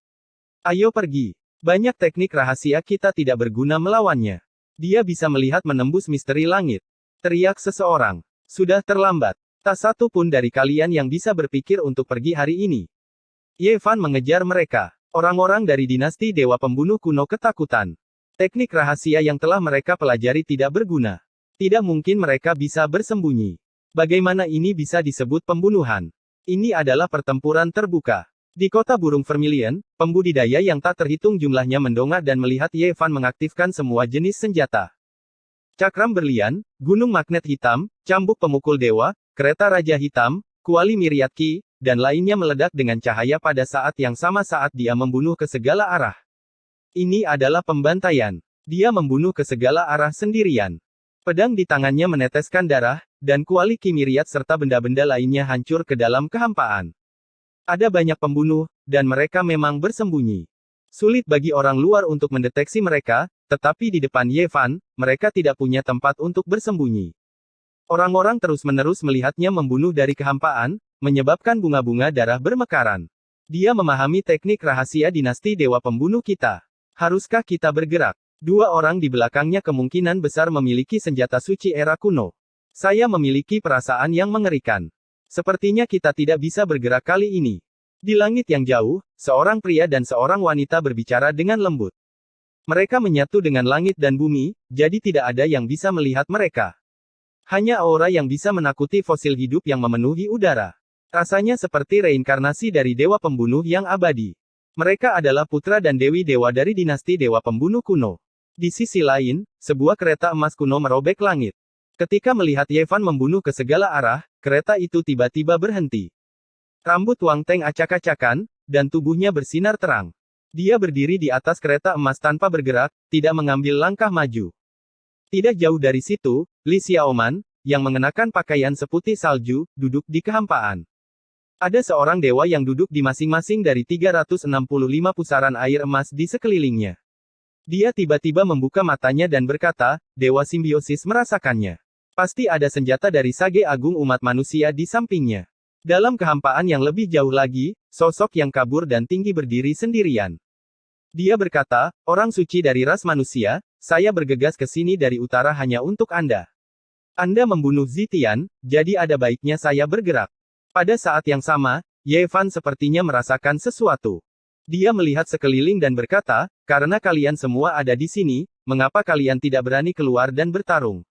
Speaker 1: Ayo pergi. Banyak teknik rahasia kita tidak berguna melawannya. Dia bisa melihat menembus misteri langit. Teriak seseorang. Sudah terlambat. Tak satu pun dari kalian yang bisa berpikir untuk pergi hari ini. Ye Fan mengejar mereka. Orang-orang dari dinasti Dewa Pembunuh kuno ketakutan. Teknik rahasia yang telah mereka pelajari tidak berguna. Tidak mungkin mereka bisa bersembunyi. Bagaimana ini bisa disebut pembunuhan? Ini adalah pertempuran terbuka. Di kota burung Vermilion, pembudidaya yang tak terhitung jumlahnya mendongak dan melihat Ye Fan mengaktifkan semua jenis senjata. Cakram berlian, gunung magnet hitam, cambuk pemukul dewa, kereta raja hitam, kuali myriad ki, dan lainnya meledak dengan cahaya pada saat yang sama saat dia membunuh ke segala arah. Ini adalah pembantaian. Dia membunuh ke segala arah sendirian. Pedang di tangannya meneteskan darah, dan kuali ki myriad serta benda-benda lainnya hancur ke dalam kehampaan. Ada banyak pembunuh, dan mereka memang bersembunyi. Sulit bagi orang luar untuk mendeteksi mereka, tetapi di depan Ye Fan, mereka tidak punya tempat untuk bersembunyi. Orang-orang terus-menerus melihatnya membunuh dari kehampaan, menyebabkan bunga-bunga darah bermekaran. Dia memahami teknik rahasia dinasti Dewa Pembunuh kita. Haruskah kita bergerak? 2 orang di belakangnya kemungkinan besar memiliki senjata suci era kuno. Saya memiliki perasaan yang mengerikan. Sepertinya kita tidak bisa bergerak kali ini. Di langit yang jauh, seorang pria dan seorang wanita berbicara dengan lembut. Mereka menyatu dengan langit dan bumi, jadi tidak ada yang bisa melihat mereka. Hanya aura yang bisa menakuti fosil hidup yang memenuhi udara. Rasanya seperti reinkarnasi dari dewa pembunuh yang abadi. Mereka adalah putra dan dewi dewa dari dinasti Dewa Pembunuh kuno. Di sisi lain, sebuah kereta emas kuno merobek langit. Ketika melihat Ye Fan membunuh ke segala arah, kereta itu tiba-tiba berhenti. Rambut Wang Teng acak-acakan, dan tubuhnya bersinar terang. Dia berdiri di atas kereta emas tanpa bergerak, tidak mengambil langkah maju. Tidak jauh dari situ, Li Xiaoman, yang mengenakan pakaian seputih salju, duduk di kehampaan. Ada seorang dewa yang duduk di masing-masing dari 365 pusaran air emas di sekelilingnya. Dia tiba-tiba membuka matanya dan berkata, Dewa Simbiosis merasakannya. Pasti ada senjata dari Sage Agung umat manusia di sampingnya. Dalam kehampaan yang lebih jauh lagi, sosok yang kabur dan tinggi berdiri sendirian. Dia berkata, orang suci dari ras manusia, saya bergegas ke sini dari utara hanya untuk Anda. Anda membunuh Zitian, jadi ada baiknya saya bergerak. Pada saat yang sama, Ye Fan sepertinya merasakan sesuatu. Dia melihat sekeliling dan berkata, karena kalian semua ada di sini, mengapa kalian tidak berani keluar dan bertarung?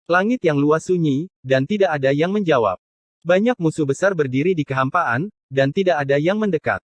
Speaker 1: Langit yang luas sunyi, dan tidak ada yang menjawab. Banyak musuh besar berdiri di kehampaan, dan tidak ada yang mendekat.